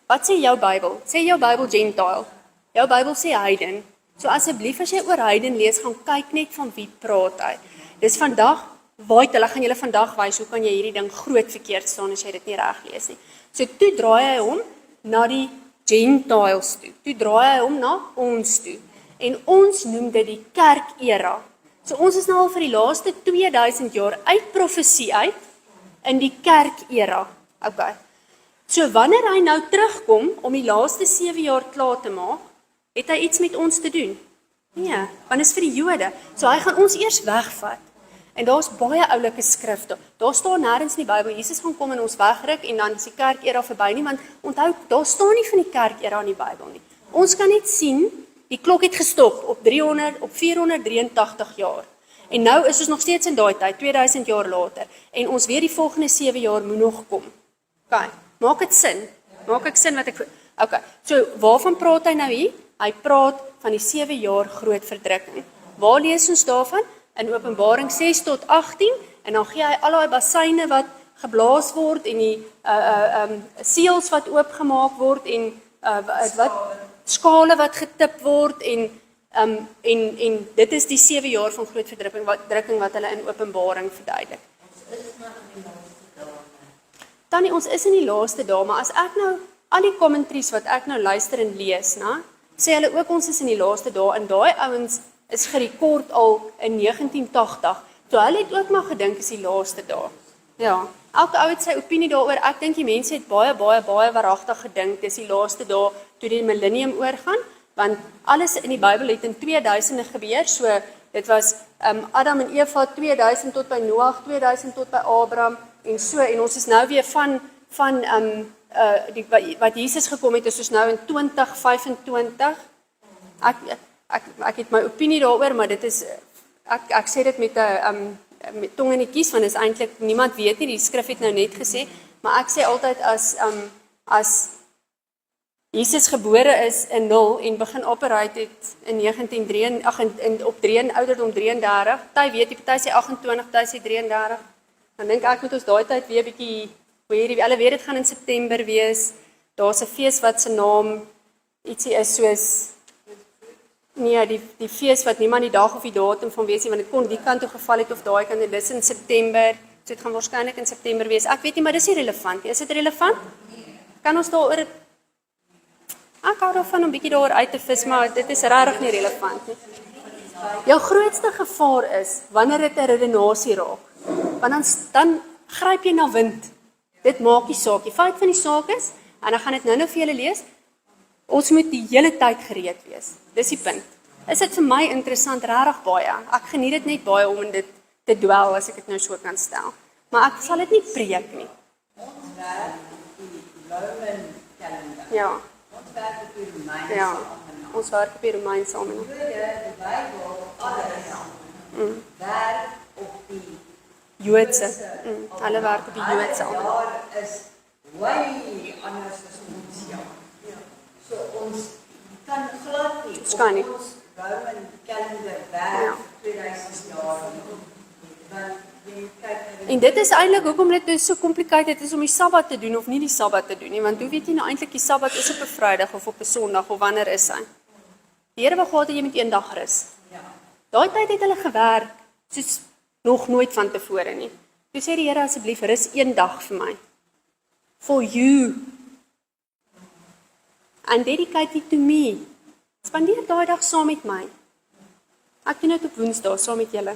Wat sê jou Bybel? Sê jou Bybel Gentile? Jou Bybel sê heiden. So asseblief as jy oor heiden lees, gaan kyk net van wie praat hy. Dis vandag, hulle gaan julle vandag wys, hoe kan jy hierdie ding groot verkeerd staan as jy dit nie reg lees nie. So toe draai hy hom na die Gentiles toe. Toe draai hy hom na ons toe. En ons noem dit die kerkera. So ons is nou al vir die laaste 2000 jaar uit profesie uit in die kerkera. Okay. So wanneer hy nou terugkom om die laaste 7 jaar klaar te maak, het hy iets met ons te doen? Nee, want is vir die Jode. So hy gaan ons eers wegvat. En daar's baie oulike skrifte. Daar staan nêrens in die Bybel Jesus gaan kom en ons wegruk en dan is die kerkera verby nie, want onthou, daar staan nie van die kerkera in die Bybel nie. Ons kan net sien die klok het gestop op 483 jaar. En nou is ons nog steeds in daai tyd, 2000 jaar later. En ons weet die volgende 7 jaar moet nog kom. Okay, maak dit sin? Maak ek sin wat ek... Okay, so waarvan praat hy nou hier? Hy praat van die 7 jaar groot verdrukking. Waar lees ons daarvan? In Openbaring 6 tot 18. En dan gee hy al daai basyne wat geblaas word en die seels wat oopgemaak word en wat skale wat getip word en dit is die 7 jaar van groot verdrukking wat hulle in Openbaring verduidelik. Tannie, ons is in die laaste dae, maar as ek nou al die commentaries wat ek nou luister en lees, sê hulle ook ons is in die laaste dae en daai ouens is gerekord al in 1980. So hulle het ook maar gedink is die laaste dae. Ja, elke ou het sy opinie daaroor. Ek dink die mense het baie waaragtig gedink dis die laaste dae toe die millennium oorgaan, want alles in die Bybel het in 2000 gebeur. So dit was Adam en Eva 2000 tot by Noag, 2000 tot by Abraham en so en ons is nou weer van wat Jesus gekom het is ons nou in 2025. Ek het my opinie daaroor, maar dit is ek sê dit met 'n met tong in die kies, want is eintlik niemand weet nie, die skrif het nou net gesê, maar ek sê altyd as Jesus gebore is in 0 en begin operate het in 1933 op ouderdom 33, party weet die party sê 28, party sê 33, dan dink ek moet ons daai tyd weer bietjie hulle weet dit gaan in September wees. Daar's 'n fees wat se naam ietsie is soos nee, die fees wat niemand die dag of die datum van weet nie, want dit kon die kant toe geval het of daai kant en dis in September. So dit gaan waarskynlik in September wees. Ek weet nie, maar dis nie relevant nie. Is dit relevant? Kan ons daaroor Ek hou daarvan om bietjie daar uit te vis, maar dit is regtig nie relevant nie. Jou grootste gevaar is wanneer dit 'n redenasie raak. Want dan gryp jy na wind. Dit maak nie saak. Die feit van die saak is, en dan gaan dit nou vir julle lees, ons moet die hele tyd gereed wees. Dis die punt. Is dit vir my interessant, regtig baie. Ek geniet dit net baie om in dit te dwel, as ek dit nou so kan stel. Maar ek sal dit nie preek nie. Ons werk die Roman kalender. Ja, Ons werk op die Romeinse ja. almanac. Ons werk op die Romeinse almanac. Die Bybel, alles, werk op die Joodse. Hulle werk op die Joodse almanac. jaar is way anders as ons jaar. So ons kan glad nie Ons kan nie. op ons Roman kalender Ja. werk 2000 jaar nie. Want jy kyk na die En dit is eintlik hoekom dit so complicated is om die Sabbat te doen of nie die Sabbat te doen nie, want hoe weet jy nou eintlik die Sabbat is op 'n Vrydag of op 'n Sondag of wanneer is hy? Die Here wou gehad het jy met een dag rus. Daai tyd het hulle gewerk soos nog nooit van tevore nie. Toe sê die Here asseblief rus een dag vir my. For you. And dedicate it to me. Spandeer daai dag saam met my. Ek doen dit op Woensdae saam met julle.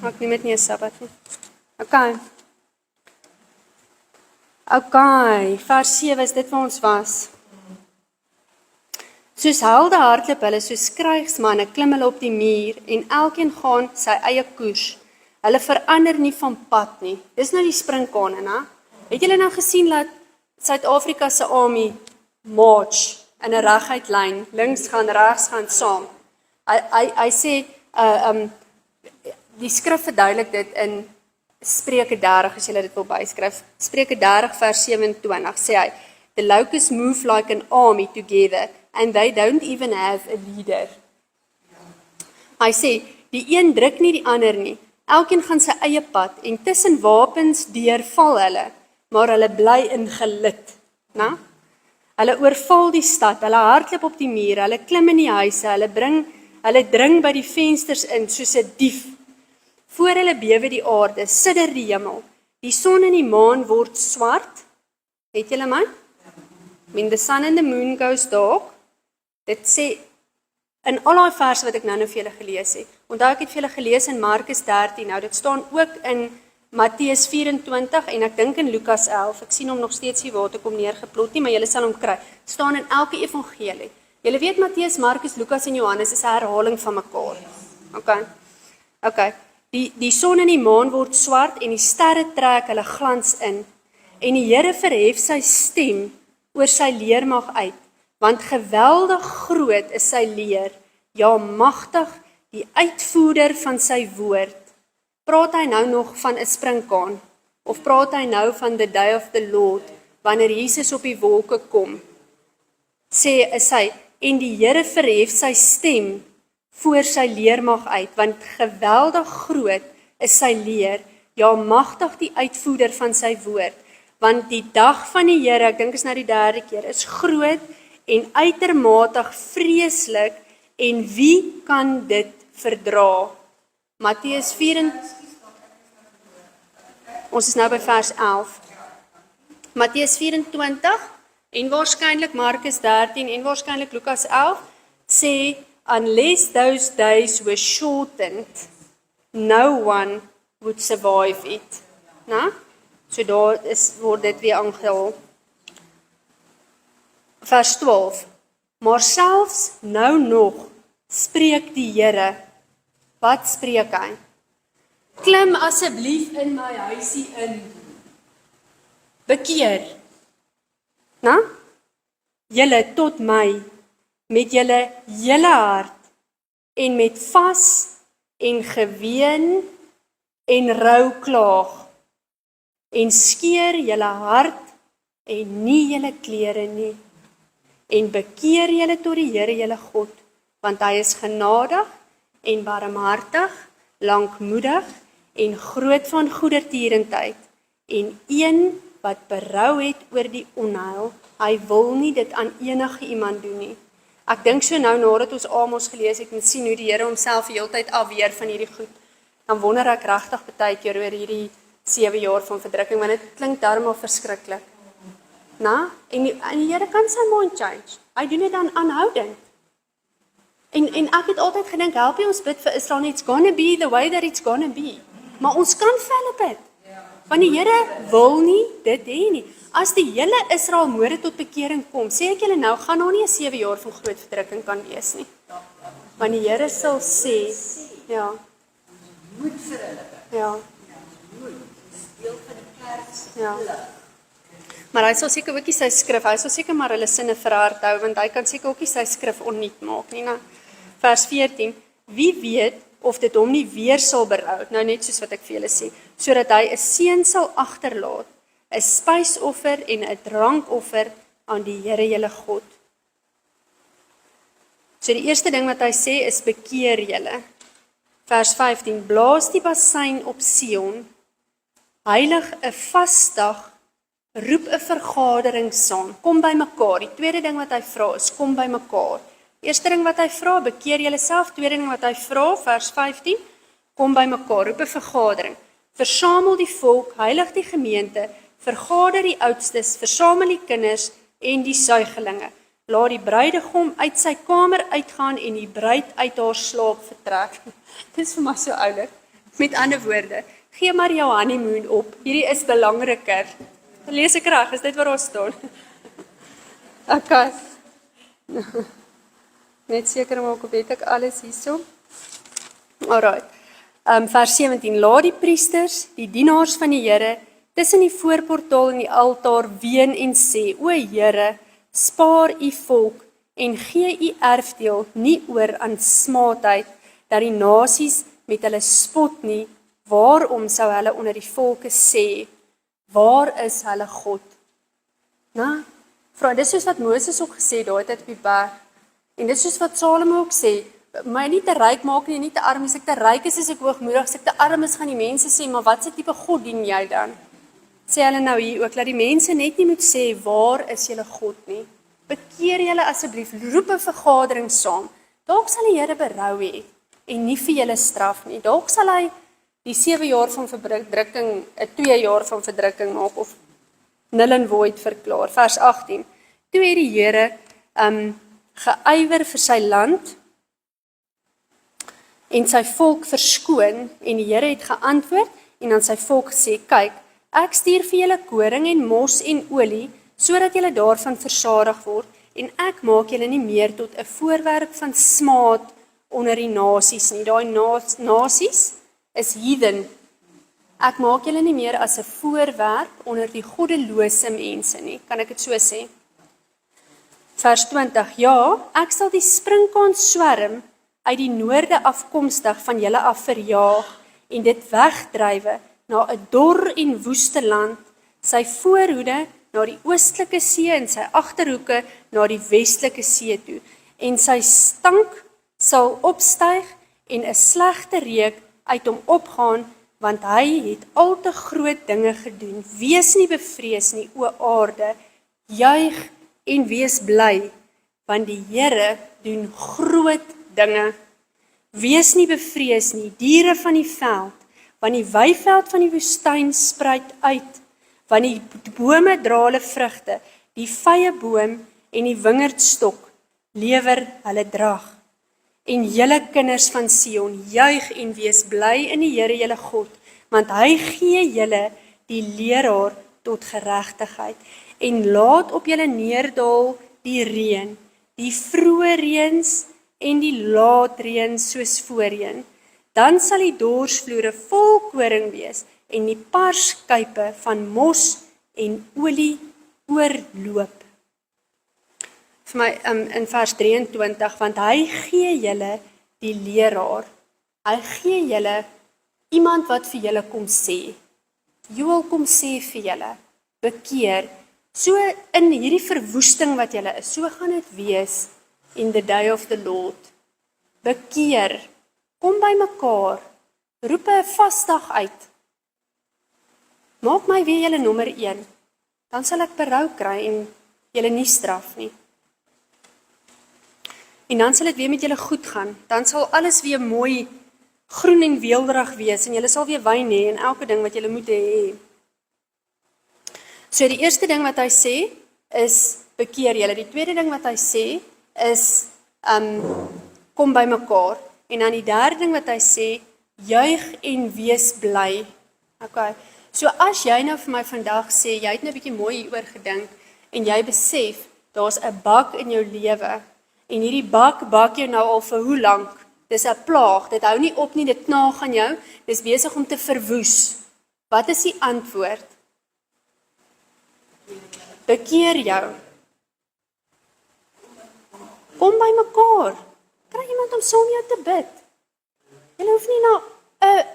Ek neem dit nie 'n Sabbat nie. Okay, vers 7 is dit waar ons was. Soos helde hardloop hulle, soos krygsmanne klim hulle op die muur en elkeen gaan sy eie koers. Hulle verander nie van pad nie. Dis nou die springkane, né? Het julle nou gesien dat Suid-Afrika se army march in 'n reguit lyn, links gaan, regs gaan saam. Hy sê die skrif verduidelik dit in Spreuke 30 as jy dit wil byskryf. Spreuke 30 vers 27 sê hy, the locusts move like an army together and they don't even have a leader. Hy sê die een druk nie die ander nie. Elkeen gaan sy eie pad en tussen wapens deur val hulle, maar hulle bly in gelid, né? Hulle oorval die stad, hulle hardloop op die muur, hulle klim in die huise, hulle dring by die vensters in soos 'n dief. Voor hulle bewe die aarde, sidder die hemel. Die son en die maan word swart. Het julle my? When the sun and the moon goes dark. Dit sê in al daai verse wat ek nou vir julle gelees het. Onthou ek het vir julle gelees in Markus 13. Nou dit staan ook in Matteus 24 en ek dink in Lukas 11. Ek sien hom nog steeds hier waar toe kom neergeplot nie, maar julle sal hom kry. Staan in elke evangelie. Julle weet Matteus, Markus, Lukas en Johannes is 'n herhaling van mekaar. Okay. Die son en die maan word swart en die sterre trek hulle glans in. En die Here verhef sy stem oor sy leermag uit, want geweldig groot is sy leer, ja magtig die uitvoerder van sy woord. Praat hy nou nog van 'n springkaan of praat hy nou van the day of the Lord wanneer Jesus op die wolke kom? Sê is hy en die Here verhef sy stem voor sy leermag uit, want geweldig groot is sy leer, ja magtig die uitvoerder van sy woord. Want die dag van die Here, ek dink is nou die 3de keer, is groot en uitermate vreeslik en wie kan dit verdra? Matteus 4, ons is nou by vers 11. Matteus 24 en waarskynlik Markus 13 en waarskynlik Lukas 11 sê, unless those days were shortened, no one would survive it. Nou? So daar word dit weer aangehaal. Vers 12. Maar selfs nou nog spreek die Here. Wat spreek hy? Klim asseblief in my huisie in. Bekeer. Nou? Julle tot my met julle hele hart en met vas en geween en rou klaag en skeer julle hart en nie julle klere nie en bekeer julle tot die Here julle God, want hy is genadig en barmhartig, lankmoedig en groot van goedertierendheid en een wat berou het oor die onheil. Hy wil nie dit aan enige iemand doen nie. Ek dink so nou nadat ons Amos gelees het en sien hoe die Here homself die hele tyd afweer van hierdie goed, dan wonder ek regtig baie keer oor hierdie 7 jaar van verdrukking, want dit klink darm al verskriklik. Na? En die Here kan sy mind change. Hy doen dit dan aanhoudend. En ek het altyd gedink, help jy ons bid vir Israel nie, it's gonna be the way that it's gonna be. Maar ons kan fel bid. Want die Here wil nie dit hê nie. As die hele Israel môre tot bekering kom, sê ek julle nou, gaan daar nie 'n 7 jaar van groot verdrukking kan wees nie. Want die Here sal sê, ja, Moet vir hulle bid. ja, Moet. Dis deel van die kerk se Ja. plig. maar hy sal seker ook nie sy skrif, hy sal seker maar hulle sinne verhard hou, want hy kan seker ook nie sy skrif onnuut maak nie. Nou, vers 14, wie weet of dit hom nie weer sal berou, nou net soos wat ek vir julle sê, sodat hy 'n seun sal agterlaat, 'n spysoffer en 'n drankoffer aan die Here julle God. So die eerste ding wat hy sê is bekeer julle. Vers 15, blaas die bassein op Sion, heilig 'n vasdag, roep 'n vergadering saam, kom by mekaar. Die tweede ding wat hy vra is, kom by mekaar. Eerste ding wat hy vra, bekeer julleself. Tweede ding wat hy vra, vers 15, kom by mekaar, roep 'n vergadering. Versamel die volk, heilig die gemeente, vergader die oudstes, versamel die kinders en die suigelinge. Laat die bruidegom uit sy kamer uitgaan en die bruid uit haar slaap vertrek. Dit is vir my so oulik. Met ander woorde, gee maar jou honeymoon op. Hierdie is belangriker. Lees ek reg, is dit wat daar staan? Okay. Net seker maak of weet ek alles hierso. Alright. Vers 17, laat die priesters, die dienaars van die Here, tussen die voorportaal en die altaar ween en sê, o Here, spaar u volk en gee u erfdeel nie oor aan smaadheid, dat die nasies met hulle spot nie, waarom sou hulle onder die volke sê, waar is hulle God? Nou, vra, dis soos wat Moses ook gesê daai tyd op die berg, en dis soos wat Salomo ook sê, my nie te ryk maak nie, nie te arm, as ek te ryk is ek hoogmoedig, as ek te arm is, gaan die mense sê, maar wat se tipe God dien jy dan? Sê hulle nou hier ook, laat die mense net nie moet sê, waar is julle God nie? Bekeer julle asseblief, roep 'n vergadering saam, dalk sal die Here berou hê, en nie vir julle straf nie, dalk sal hy die 7 jaar van verdrukking, 'n 2 jaar van verdrukking maak, of null and void verklaar. Vers 18, toe het die Here geywer vir sy land, en sy volk verskoon, en die Here het geantwoord, en aan sy volk gesê, kyk, ek stuur vir julle koring en mos en olie, sodat julle daarvan versadig word, en ek maak julle nie meer tot 'n voorwerp van smaad onder die nasies nie. Daai nasies is heathen. Ek maak julle nie meer as 'n voorwerp onder die goddelose mense nie. Kan ek dit so sê? Vers 20, ja, ek sal die sprinkaan swerm uit die noorde afkomstig van julle af verjaag en dit wegdrywe na 'n dor en woeste land, sy voorhoede na die oostelike see en sy agterhoeke na die westelike see toe, en sy stank sal opstyg en 'n slegte reuk uit hom opgaan, want hy het al te groot dinge gedoen. Wees nie bevrees nie, o aarde, juig en wees bly, want die Here doen groot dinge. Wees nie bevrees nie, diere van die veld, want die weiveld van die woestyn spruit uit, want die bome dra hulle vrugte, die vyeboom en die wingerdstok lewer hulle drag. En julle kinders van Sion, juig en wees bly in die Here julle God, want hy gee julle die leraar tot geregtigheid, en laat op julle neerdal die reën, die vroeë reëns en die laatreën soos voorheen. Dan sal die dorsvloere vol koring wees, en die parskype van mos en olie oorloop. Vir my in vers 23, want hy gee julle die leraar. Hy gee julle iemand wat vir julle kom sê. Joel kom sê vir julle, bekeer. So in hierdie verwoesting wat julle is, so gaan dit wees in the day of the Lord. Bekeer. Kom by mekaar. Roep 'n vasdag uit. Maak my weer julle nommer 1. Dan sal ek berou kry en julle nie straf nie. En dan sal dit weer met julle goed gaan. Dan sal alles weer mooi groen en weelderig wees en julle sal weer wyn hê en elke ding wat julle moet hê. So die eerste ding wat hy sê is bekeer julle. Die tweede ding wat hy sê is kom by mekaar. En dan die derde ding wat hy sê, juig en wees bly. Okay. So as jy nou vir my vandag sê, jy het nou 'n bietjie mooi hieroor gedink en jy besef, daar's 'n bak in jou lewe en hierdie bak jou nou al vir hoe lank? Dis 'n plaag, dit hou nie op nie, dit knaag aan jou, dis besig om te verwoes. Wat is die antwoord? Bekeer jou. Kom by mekaar. Kry iemand om saam jou te bid. Jy hoef nie na 'n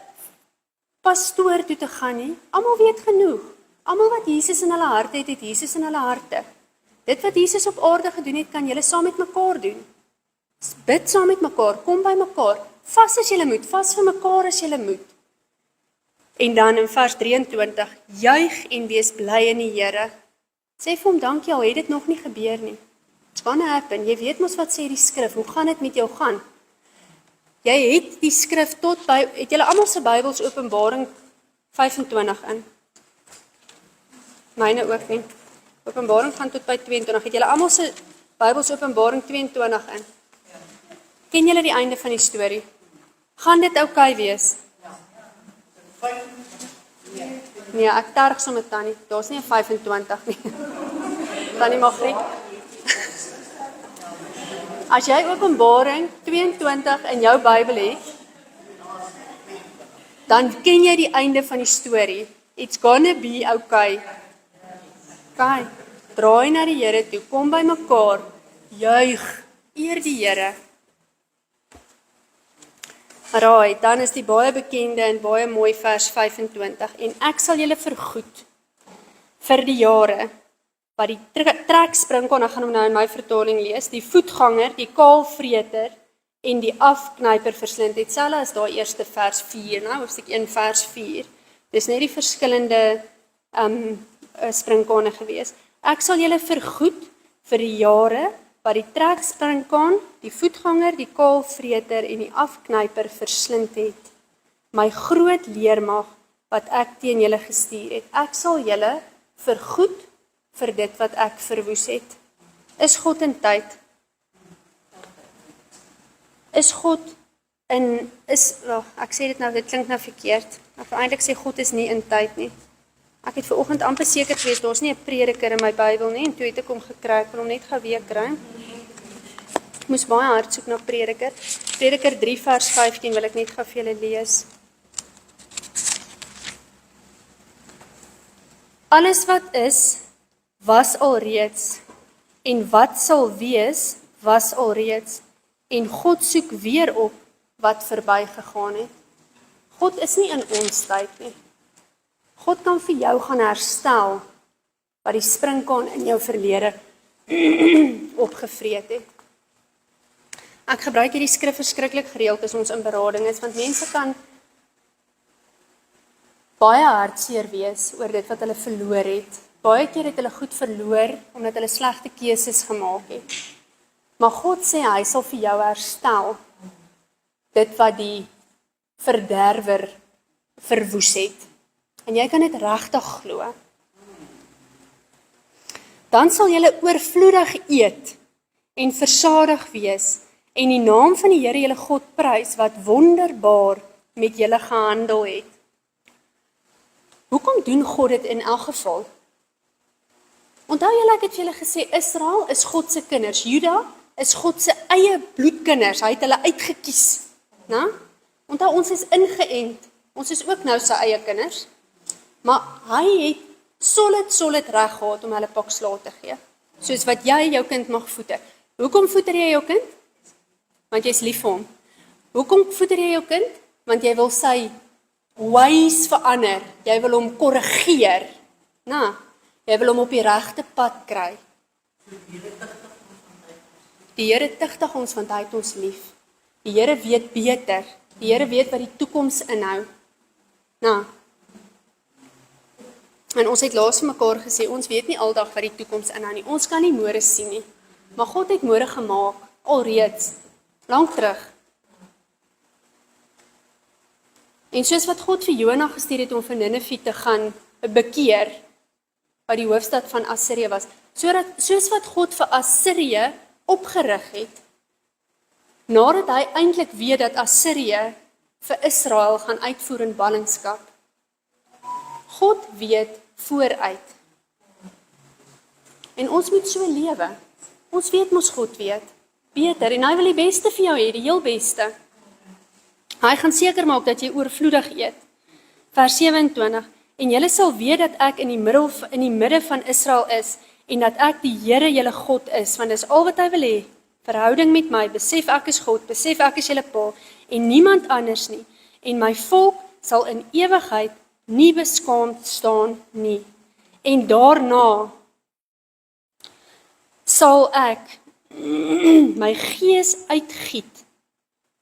pastoor toe te gaan nie. Almal weet genoeg. Almal wat Jesus in hulle harte het, het Jesus in hulle harte. Dit wat Jesus op aarde gedoen het, kan julle saam met mekaar doen. Bid saam met mekaar, kom by mekaar. Vas as julle moet, vas vir mekaar as julle moet. En dan in vers 23, juig en wees bly in die Here. Sê vir hom dankie, al het dit nog nie gebeur nie. It's gonna happen. Jy weet mos wat sê die skrif. Hoe gaan dit met jou gaan? Jy het die skrif tot by, het julle almal se Bybels Openbaring 25 in? Myne ook nie. Openbaring gaan tot by 22. Het julle almal se Bybels Openbaring 22 in? Ken julle die einde van die storie? Gaan dit oukei wees? Nee, ek terg sommer Tannie. Daar's nie 'n 25 nie. Tannie Magriet. As jy Openbaring 22 in jou Bybel het, dan ken jy die einde van die storie. It's gonna be okay. Okay. Draai na die Here toe, kom by mekaar, juig, eer die Here. Alright, dan is die baie bekende en baie mooi vers 25. En ek sal julle vergoed vir die jare wat die trekspringkon, ek gaan hom nou in my vertaling lees, die voetganger, die kaalvreter en die afknyper verslind het. Selfs as daar eerste vers 4, nou hoofstuk 1 vers 4. Dis net die verskillende springkane gewees. Ek sal julle vergoed vir die jare wat die trekspringkaan, die voetganger, die kaalvreter en die afknyper verslind het. My groot leermag wat ek teen julle gestuur het. Ek sal julle vergoed vir dit wat ek verwoes het. Is God in tyd? Is God in, ek sê dit nou, dit klink nou verkeerd. Ek wil eintlik sê God is nie in tyd nie. Ek het vanoggend amper seker gewees, daar's nie 'n prediker in my Bybel nie, en toe het ek hom gekry, ek wil hom net gou weer kry. Ek moes baie hard soek na prediker. Prediker 3 vers 15 wil ek net gou vir julle lees. Alles wat is, was alreeds, en wat sal wees, was alreeds, en God soek weer op wat verbygegaan het. God is nie in ons tyd nie. God kan vir jou gaan herstel wat die springkaan in jou verlede opgevreet het. Ek gebruik hierdie skrif verskriklik gereeld as ons in berading is, want mense kan baie hartseer wees oor dit wat hulle verloor het. Baie keer het hulle goed verloor omdat hulle slegte keuses gemaak het. Maar God sê hy sal vir jou herstel dit wat die verderwer verwoes het. En jy kan dit regtig glo. Dan sal julle oorvloedig eet en versadig wees en die naam van die Here julle God prys wat wonderbaar met julle gehandel het. Hoekom doen God dit in elk geval? Onthou julle, ek het vir julle gesê, Israel is God se kinders. Juda is God se eie bloedkinders. Hy het hulle uitgekies. Onthou, ons is ingeënt. Ons is ook nou sy eie kinders. Maar hy het solid reg gehad om hulle pak slaag te gee. Soos wat jy jou kind mag voeder. Hoekom voeder jy jou kind? Want jy is lief vir hom. Hoekom voeder jy jou kind? Want jy wil sy ways verander. Jy wil hom korrigeer. Jy wil hom op die regte pad kry. Die Here tugtig ons want hy het ons lief. Die Here weet beter. Die Here weet wat die toekoms inhou. En ons het laas vir mekaar gesê, ons weet nie aldag wat die toekoms inhou nie. Ons kan nie môre sien nie. Maar God het môre gemaak, alreeds, lank terug. En soos wat God vir Jona gestuur het om vir Ninive te gaan bekeer, wat die hoofstad van Assirië was. Soos wat God vir Assirië opgerig het, nadat hy eintlik weet dat Assirië vir Israel gaan uitvoer in ballingskap. God weet vooruit. En ons moet so lewe. Ons weet mos God weet beter en hy wil die beste vir jou hê, die heel beste. Hy gaan seker maak dat jy oorvloedig eet. Vers 27, en julle sal weet dat ek in die midde van Israel is en dat ek die Here julle God is, want dis al wat hy wil hê. Verhouding met my, besef ek is God, besef ek is julle pa en niemand anders nie. En my volk sal in ewigheid nie beskaamd staan nie. En daarna sal ek my gees uitgiet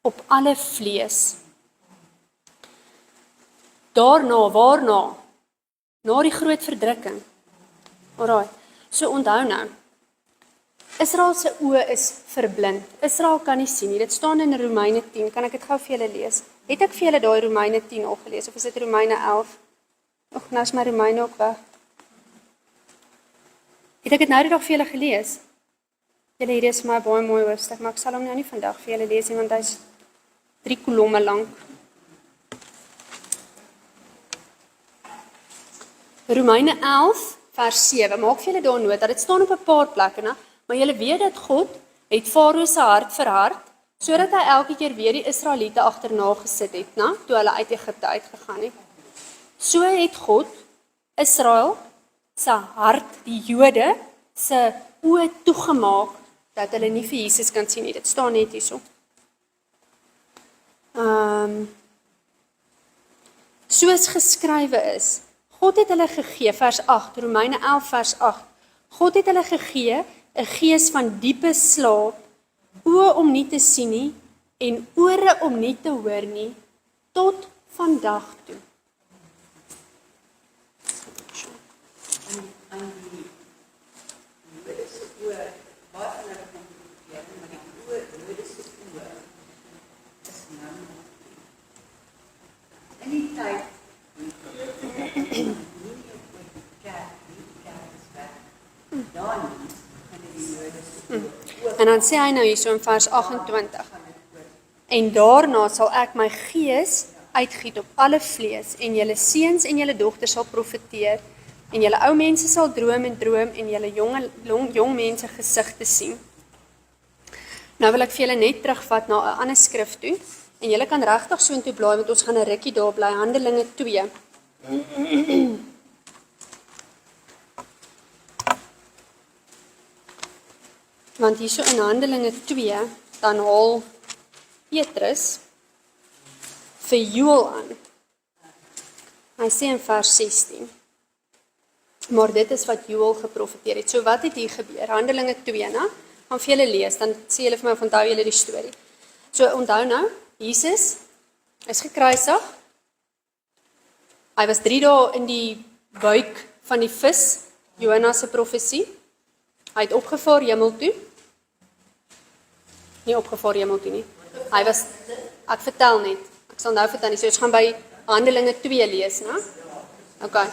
op alle vlees. Daarna, waarna? Na die groot verdrukking. Alraai, so onthou nou, Israel se oë is verblind. Israel kan nie sien nie. Dit staan in Romeine 10. Kan ek dit gou vir julle lees? Het ek vir julle daai Romeine 10 al gelees of is dit Romeine 11? Och, nou is my Romeine ook weg. Het ek dit nou die dag vir julle gelees? Julle, hierdie is vir my baie mooi hoofstuk, maar ek sal hom nou nie vandag vir julle lees nie, want hy's 3 kolomme lank. Romeine 11 vers 7. Maak vir julle daar nota. Dit staan op 'n paar plekke, né? Maar julle weet dat God het Farao se hart verhard, sodat hy elke keer weer die Israeliete agterna gesit het, né? Toe hulle uit Egipte uitgegaan het. So het God Israel se hart, die Jode se oë toegemaak dat hulle nie vir Jesus kan sien nie. Dit staan net hierso. Soos geskrywe is, God het hulle gegee, vers 8, Romeine 11 vers 8. God het hulle gegee 'n gees van diepe slaap, oë om nie te sien nie en ore om nie te hoor nie, tot vandag toe. Aan die Jode se oë, waarvan hulle kan profiteer, maar die Jode se oë is nou nog. In die tyd, nie op die kerk is weg, dan gaan die Jode se oë. En dan sê hy nou hierso in vers 28, en daarna sal ek my gees uitgiet op alle vlees, en julle seuns en julle dogters sal profeteer, en julle ou mense sal droom en julle jong mense gesigte sien. Nou wil ek vir julle net terugvat na 'n ander skrif toe, en julle kan regtig so intoe blaai, want ons gaan 'n rukkie daar bly, Handelinge 2. Want hierso in Handelinge 2, dan haal Petrus vir Joel aan. Hy sê in vers 16, maar dit is wat Joel geprofeteer het. So wat het hier gebeur? Handelinge 2, né? Gaan vir julle lees, dan sê julle vir my of onthou julle die storie. So onthou nou, Jesus is gekruisig. Hy was 3 dae in die buik van die vis, Jonas se profesie. Hy het opgevaar hemel toe. Nie opgevaar hemel toe nie. Hy was, ek vertel net, ek sal nou vertel nie, so ons gaan by Handelinge 2 lees, né? Okay.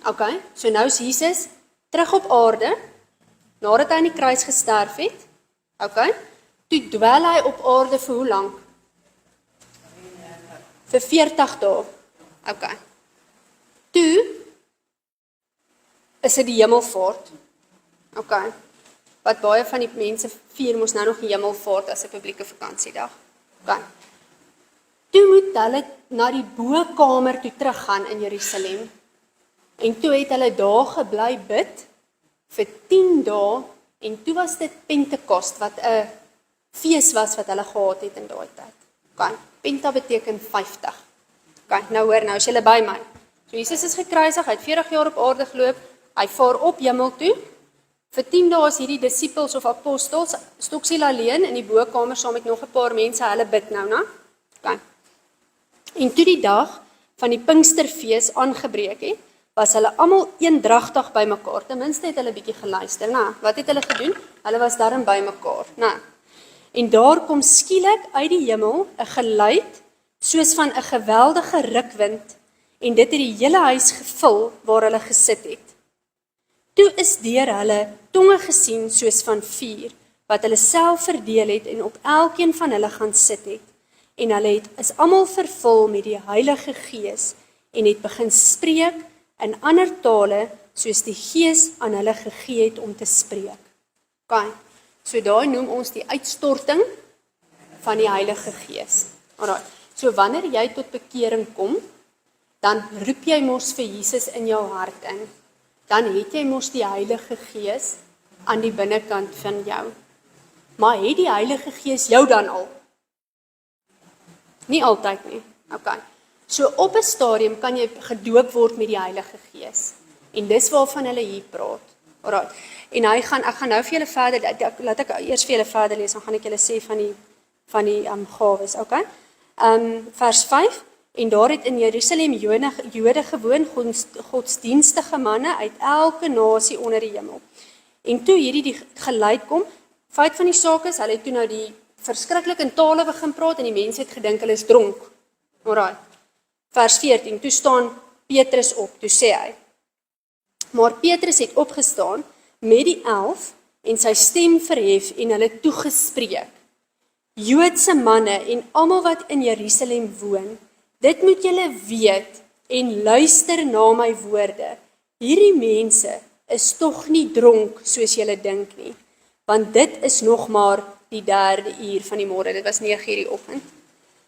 Okay, so nou is Jesus terug op aarde, nadat hy aan die kruis gesterf het. Okay, toe dwel hy op aarde vir hoe lank? Vir 40 dae. Okay. Toe is dit die hemelvaart. Okay. Wat baie van die mense vier mos nou nog die hemelvaart as 'n publieke vakansiedag. Okay. Toe moet hulle na die bokamer toe teruggaan in Jerusalem. En toe het hulle daar gebly bid vir 10 dae en toe was dit Pentekost wat 'n fees was wat hulle gehad het in daai tyd. Okay. Penta beteken 50. Okay, nou hoor nou, as julle by my. So Jesus is gekruisig, hy het 40 jaar op aarde geloop, hy vaar op hemel toe. Vir 10 dae is hierdie disippels of apostels stoksiel alleen in die bokamer saam met nog 'n paar mense, hulle bid nou, né? Okay. En toe die dag van die Pinksterfees aangebreek het, was hulle almal eendragtig bymekaar. Ten minste het hulle bietjie geluister, né? Wat het hulle gedoen? Hulle was daarin bymekaar, né? En daar kom skielik uit die hemel 'n geluid soos van 'n geweldige rukwind en dit het die hele huis gevul waar hulle gesit het. Toe is deur hulle tonge gesien soos van vuur, wat hulle self verdeel het en op elkeen van hulle gaan sit het. En hulle is almal vervul met die Heilige Gees en het begin spreek in ander tale soos die Gees aan hulle gegee het om te spreek. Okay, so daai noem ons die uitstorting van die Heilige Gees. Alright, so wanneer jy tot bekering kom, dan roep jy mos vir Jesus in jou hart in. Dan het jy mos die Heilige Gees aan die binnekant van jou. Maar het die Heilige Gees jou dan al? Nie altyd nie. Okay. So op 'n stadium kan jy gedoop word met die Heilige Gees. En dis waarvan hulle hier praat. Alright. En ek gaan nou vir julle verder, laat ek eers vir julle verder lees, dan gaan ek julle sê van die gawes, okay? Vers 5, en daar het in Jerusalem Jode gewoon, godsdienstige manne uit elke nasie onder die hemel. En toe hierdie die geluid kom, feit van die saak is, hulle het toe nou die verskriklik in tale begin praat, en die mense het gedink hulle is dronk. Alright. Vers 14, toe staan Petrus op, toe sê hy, maar Petrus het opgestaan met die 11 en sy stem verhef en hulle toegespreek. Joodse manne en almal wat in Jerusalem woon, dit moet julle weet en luister na my woorde. Hierdie mense is tog nie dronk soos julle dink nie, want dit is nog maar die 3de uur van die môre, dit was 9 uur die oggend.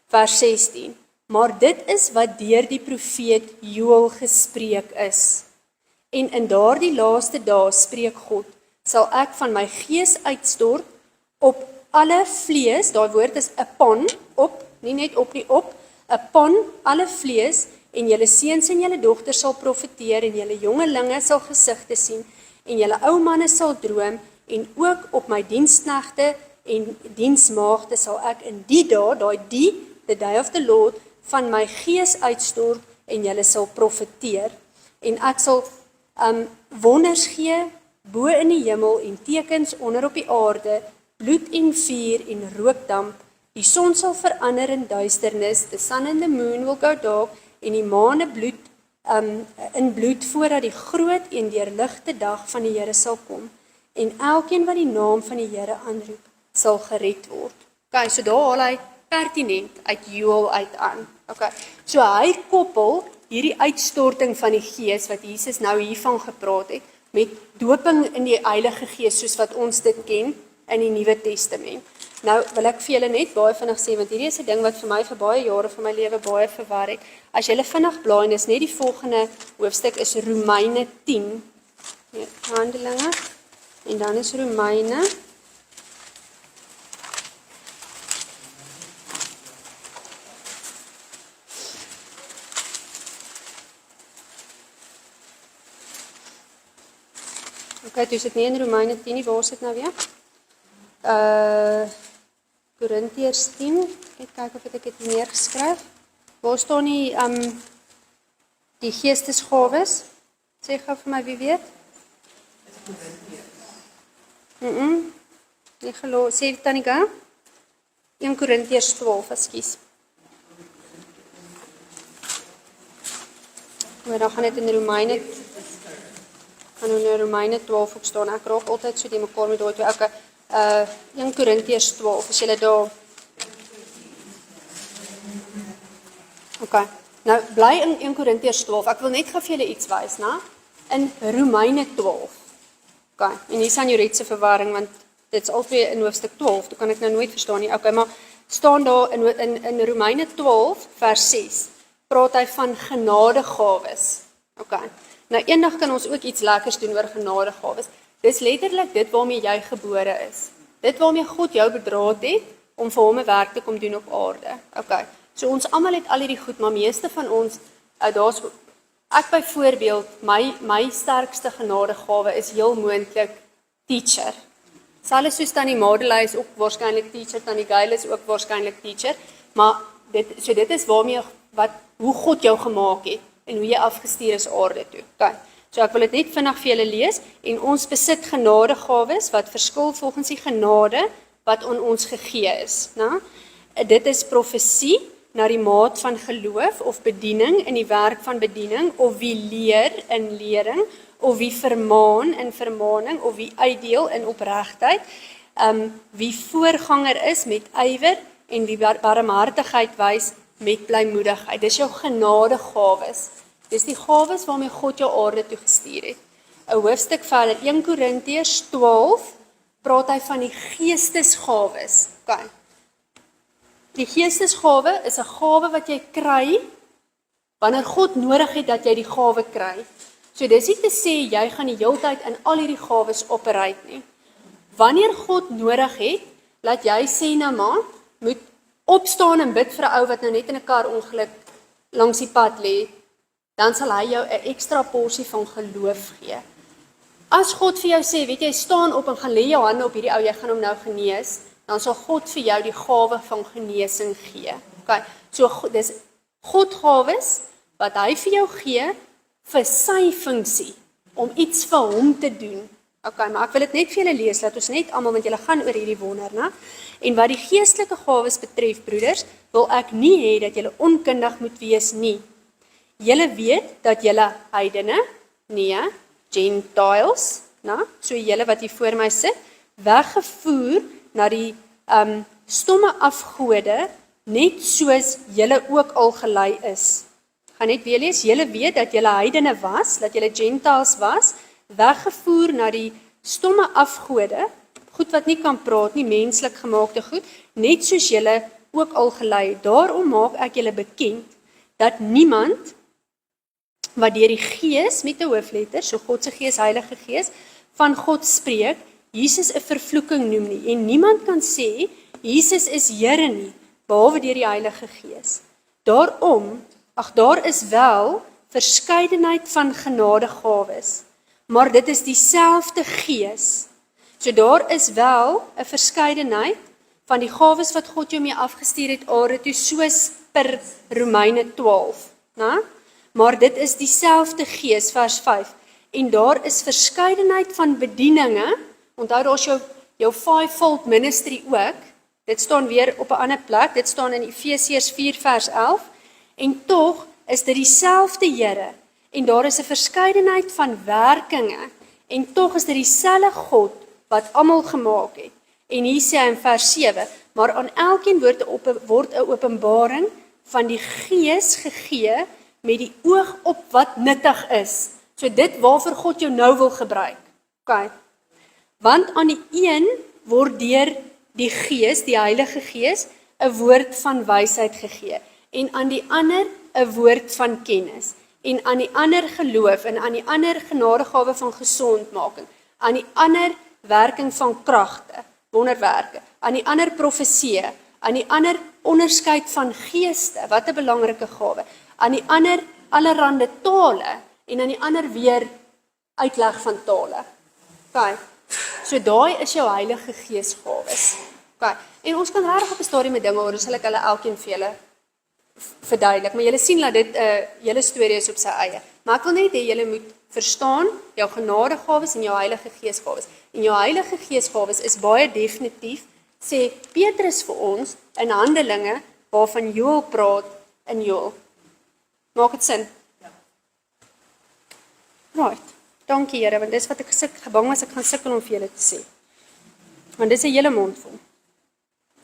Vers 16, maar dit is wat deur die profeet Joël gespreek is. En in daardie laaste dae, spreek God, sal ek van my gees uitstort op alle vlees, daai woord is upon, op, nie net op nie, op, upon alle vlees, en julle seuns en julle dogters sal profeteer, en julle jongelinge sal gesigte sien, en julle ou manne sal droom, en ook op my diensknegte en diensmaagde sal ek in die dae, the day of the Lord, van my gees uitstort, en julle sal profeteer, en ek sal wonders gee, bo in die hemel, en tekens onder op die aarde, bloed en vuur en rookdamp, die son sal verander in duisternis, the sun and the moon will go dark, en die maane in bloed, voordat die groot en deurligte dag van die Here sal kom, en elkeen wat die naam van die Here aanroep, sal gered word. Okay, so daar haal hy pertinent uit Joël uit aan. Okay, so hy koppel hierdie uitstorting van die Gees, wat Jesus nou hiervan gepraat het, met doping in die Heilige Gees, soos wat ons dit ken in die Nuwe Testament. Nou wil ek vir julle net baie vinnig sê, want hierdie is 'n ding wat vir my vir baie jare van my lewe baie verwar het. As julle vinnig blaai, en is net die volgende hoofstuk is Romeine 10. Ja, Handelinge, en dan is Romeine. Okay, dus het nie in Romeine 10 nie, waar is dit nou weer? Korintiërs 10, ek kyk of ek dit neergeskryf. Waar staan die geestesgawes? Sê gou vir my wie weet? Nie geloof, sê dit dan nie gou? 1 Korintiërs 12, ekskuus. Maar dan gaan dit in Romeine gaan nou in Romeine 12 opstaan. Ek raak altyd so die mekaar met daai twee. Okay. 1 Korintiërs 12, as julle daar. Okay. Nou bly in 1 Korintiërs 12. Ek wil net gou vir julle iets wys, né? In Romeine 12. Okay. En hier staan Joret se verwarring, want dit is albei in hoofstuk 12. Dit kan ek nou nooit verstaan nie. Okay, maar staan daar in Romeine 12 vers 6. Praat hy van genadegawes. Okay. Nou eendag kan ons ook iets lekkers doen oor genadegawes. Dis letterlik dit waarmee jy gebore is. Dit waarmee God jou bedraad het om vir hom 'n werk te kom doen op aarde. Okay. So ons almal het al hierdie goed, maar meeste van ons ek byvoorbeeld my sterkste genadegawe is heel moontlik teacher. Selfs soos Tannie Madeley is ook waarskynlik teacher, Tannie Gail is ook waarskynlik teacher, maar dit is waarmee hoe God jou gemaak het en hoe jy afgestuur is aarde toe. Okay. So ek wil dit net vinnig vir julle lees, en ons besit genadegawes wat verskil volgens die genade wat aan ons gegee is. Nou, dit is profesie. na die maat van geloof of bediening in die werk van bediening, of wie leer in lering, of wie vermaan in vermaaning, of wie uitdeel in opregtheid, wie voorganger is met ywer en wie barmhartigheid wys met blymoedigheid. Dis jou genadegawes. Dis die gawes waarmee God jou aarde toe gestuur het. 'n Hoofstuk verder, 1 Korintiërs 12, praat hy van die geestesgawes. Okay. Die geestesgawe is 'n gawe wat jy kry wanneer God nodig het dat jy die gawe kry. So dis nie te sê jy gaan die hele tyd in al hierdie gawes operate nie. Wanneer God nodig het, laat jy sê nou maar, moet opstaan en bid vir 'n ou wat nou net in 'n kar ongeluk langs die pad lê, dan sal hy jou 'n ekstra porsie van geloof gee. As God vir jou sê, weet jy, staan op en gaan lê jou hande op hierdie ou, jy gaan hom nou genees, dan sal God vir jou die gawe van genesing gee. Okay, so dis God gawes wat hy vir jou gee vir sy funksie, om iets vir hom te doen. Okay, maar ek wil dit net vir julle lees, laat ons net almal, want julle gaan oor hierdie wonder, né? En wat die geestelike gawes betref, broeders, wil ek nie hê dat julle onkundig moet wees nie. Julle weet dat julle heidene, nee, Gentiles, né? So julle wat hier voor my sit, weggevoer na die stomme afgode, net soos julle ook al gelei is. Gaan net weer lees, julle weet dat julle heidene was, dat julle Gentiles was, weggevoer na die stomme afgode, goed wat nie kan praat nie, menslik gemaakte goed, net soos julle ook al gelei. Daarom maak ek julle bekend, dat niemand, wat deur die Gees, met 'n hoofletter, so God se Gees, Heilige Gees, van God spreek, Jesus 'n vervloeking noem nie, en niemand kan sê, Jesus is Here nie, behalwe deur die Heilige Gees. Daarom, daar is wel verskeidenheid van genadegawes, maar dit is dieselfde Gees. So daar is wel 'n verskeidenheid van die gawes wat God jou mee afgestuur het aarde toe, soos per Romeine 12, né? Maar dit is dieselfde Gees, vers 5. En daar is verskeidenheid van bedieninge, onthou daar's jou fivefold ministry ook, dit staan weer op 'n ander plek, dit staan in Efesiërs 4 vers 11, en tog is dit dieselfde Here, en daar is 'n verskeidenheid van werkinge, en tog is dit dieselfde God, wat almal gemaak het. En hier sê hy in vers 7, maar aan elkeen word 'n openbaring van die Gees gegee, met die oog op wat nuttig is. So dit waarvoor God jou nou wil gebruik. Okay. Want aan die een word deur die Gees, die Heilige Gees, 'n woord van wysheid gegee, en aan die ander 'n woord van kennis, en aan die ander geloof, en aan die ander genadegawe van gesondmaking, aan die ander werking van kragte, wonderwerke, aan die ander profesie, aan die ander onderskeid van geeste, wat 'n belangrike gawe, aan die ander allerhande tale, en aan die ander weer uitleg van tale. Okay. So daai is jou Heilige Gees gawes. Okay. En ons kan regtig op 'n stadium met dinge oor, sal ek hulle elkeen vir julle verduidelik, maar julle sien dat dit 'n hele storie is op sy eie. Maar ek wil net hê julle moet verstaan jou genadegawes en jou Heilige Geesgawes. En jou Heilige Geesgawes is baie definitief, sê Petrus vir ons in Handelinge, waarvan Joel praat in Joel. Maak dit sin? Ja. Right. Dankie Here, want dis wat ek gebang was ek gaan sukkel om vir julle te sê. Want dis 'n hele mond vol.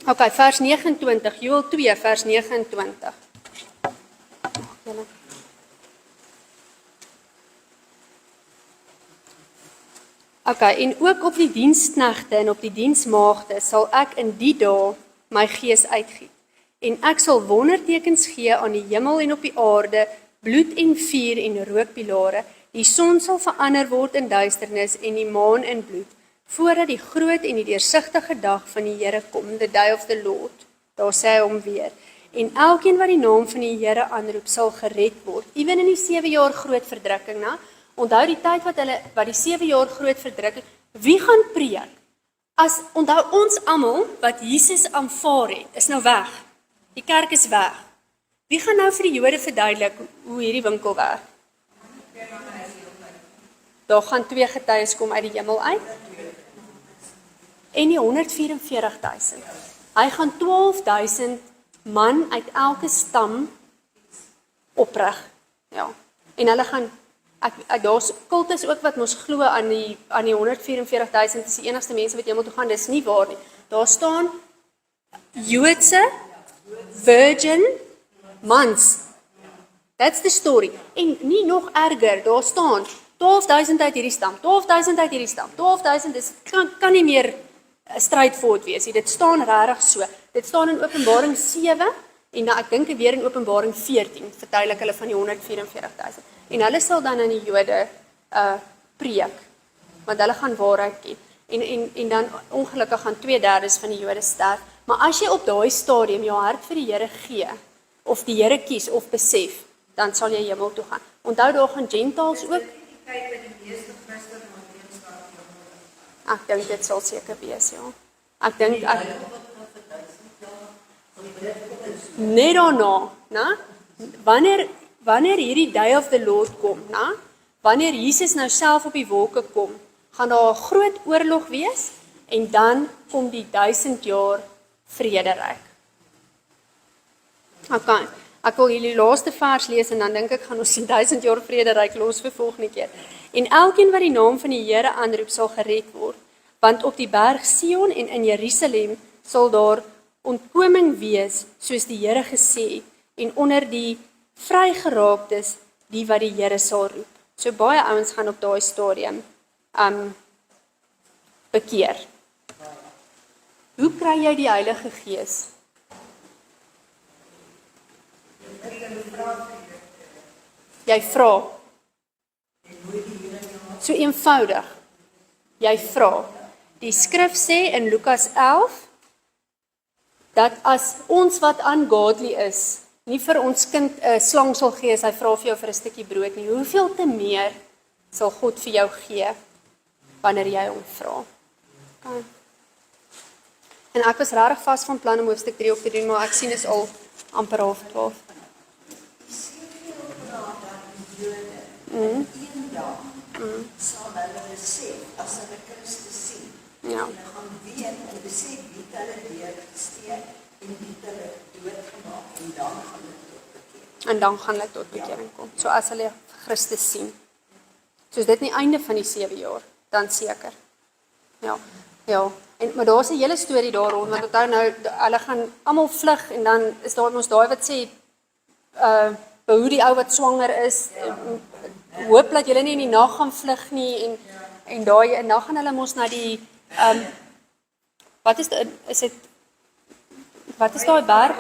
Okay, vers 29, Joel 2 vers 29. Julle. Okay, en ook op die diensknegte en op die diensmaagde sal ek in die dae my gees uitgiet. En ek sal wondertekens gee aan die hemel en op die aarde, bloed en vuur en rookpilare. Die son sal verander word in duisternis en die maan in bloed, voordat die groot en die deursigtige dag van die Here kom, the day of the Lord. Daar sê hy hom weer. En elkeen wat die naam van die Here aanroep, sal gered word. Ewen in die 7 jaar groot verdrukking, na? Onthou die tyd wat die 7 jaar groot verdrukking, wie gaan preek? Onthou ons almal wat Jesus aanvaar het, is nou weg. Die kerk is weg. Wie gaan nou vir die Jode verduidelik hoe hierdie winkel werk? Daar gaan 2 getuies kom uit die hemel uit. En die 144.000. Hy gaan 12.000 man uit elke stam oprig. Ja. En hulle gaan daar's kultus ook wat ons glo aan die 144.000 is die enigste mense wat hemel toe gaan. Dis nie waar nie. Daar staan Joodse virgin mans. That's the story. En nie nog erger, daar staan 12.000 uit hierdie stam, 12.000 uit hierdie stam, 12.000 is kan nie meer strydvoort wees nie. Dit staan regtig so. Dit staan in Openbaring 7 en dan ek dink weer in Openbaring 14 verduidelik hulle van die 144.000. En hulle sal dan aan die Jode preek, want hulle gaan waarheid ken. En dan ongelukkig gaan 2/3 van die Jode sterf. Maar as jy op daai stadium jou hart vir die Here gee, of die Here kies of besef, dan sal jy hemel toe gaan. Onthou daar gaan Gentiles ook. Ek dink dit sal seker wees, ja. Ek dink net daarna, né? Wanneer hierdie day of the Lord kom, né? Wanneer Jesus nou self op die wolke kom, gaan daar 'n groot oorlog wees en dan kom die 1000 jaar vrederyk. Okay. Ek wil julle laaste vers lees en dan dink ek gaan ons die 1000 jaar vrederyk los vir volgende keer. En elkeen wat die naam van die Here aanroep sal gered word, want op die berg Sion en in Jerusalem sal daar ontkoming wees, soos die Here gesê het, en onder die vrygeraaktes die wat die Here sal roep. So baie ouens gaan op daai stadium bekeer. Hoe kry jy die Heilige Gees? Jy vra. So eenvoudig. Jy vra. Die skrif sê in Lukas 11 dat as ons wat ungodly is, nie vir ons kind 'n slang sal gee as hy vra vir jou vir 'n stukkie brood nie, hoeveel te meer sal God vir jou gee wanneer jy hom vra. Okay. En ek was regtig vas van plan om hoofstuk 3 op te doen, maar ek sien is al amper 11:30. Sal hulle besef as hulle Christus sien. Ja. Hulle gaan weet en besef wie hulle deurgesteek en wie hulle doodgemaak en dan gaan hulle tot bekering. En dan gaan hulle tot bekering kom. So as hulle Christus sien. So is dit nie einde van die 7 jaar, dan seker. Ja. Ja. Maar daar's 'n hele storie daar rond, want onthou nou hulle gaan almal vlug en dan is daar ons daai wat sê behoed die ou wat swanger is, hoop dat julle nie in die nag gaan vlug nie en daai en dan gaan hulle mos na die wat is daai berg?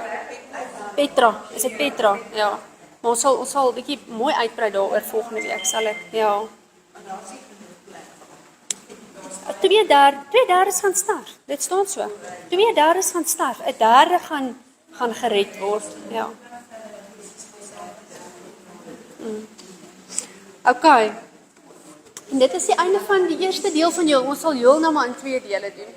Petra, is dit Petra? Ja. Maar ons sal 'n bietjie mooi uitbrei daaroor volgende week, sal ek. Ja. 2/3 gaan sterf. Dit staan so. 2/3 gaan sterf. 1/3 gaan gered word. Ja. Okay. En dit is die einde van die eerste deel van jou. Ons sal heel nou maar in 2 dele doen.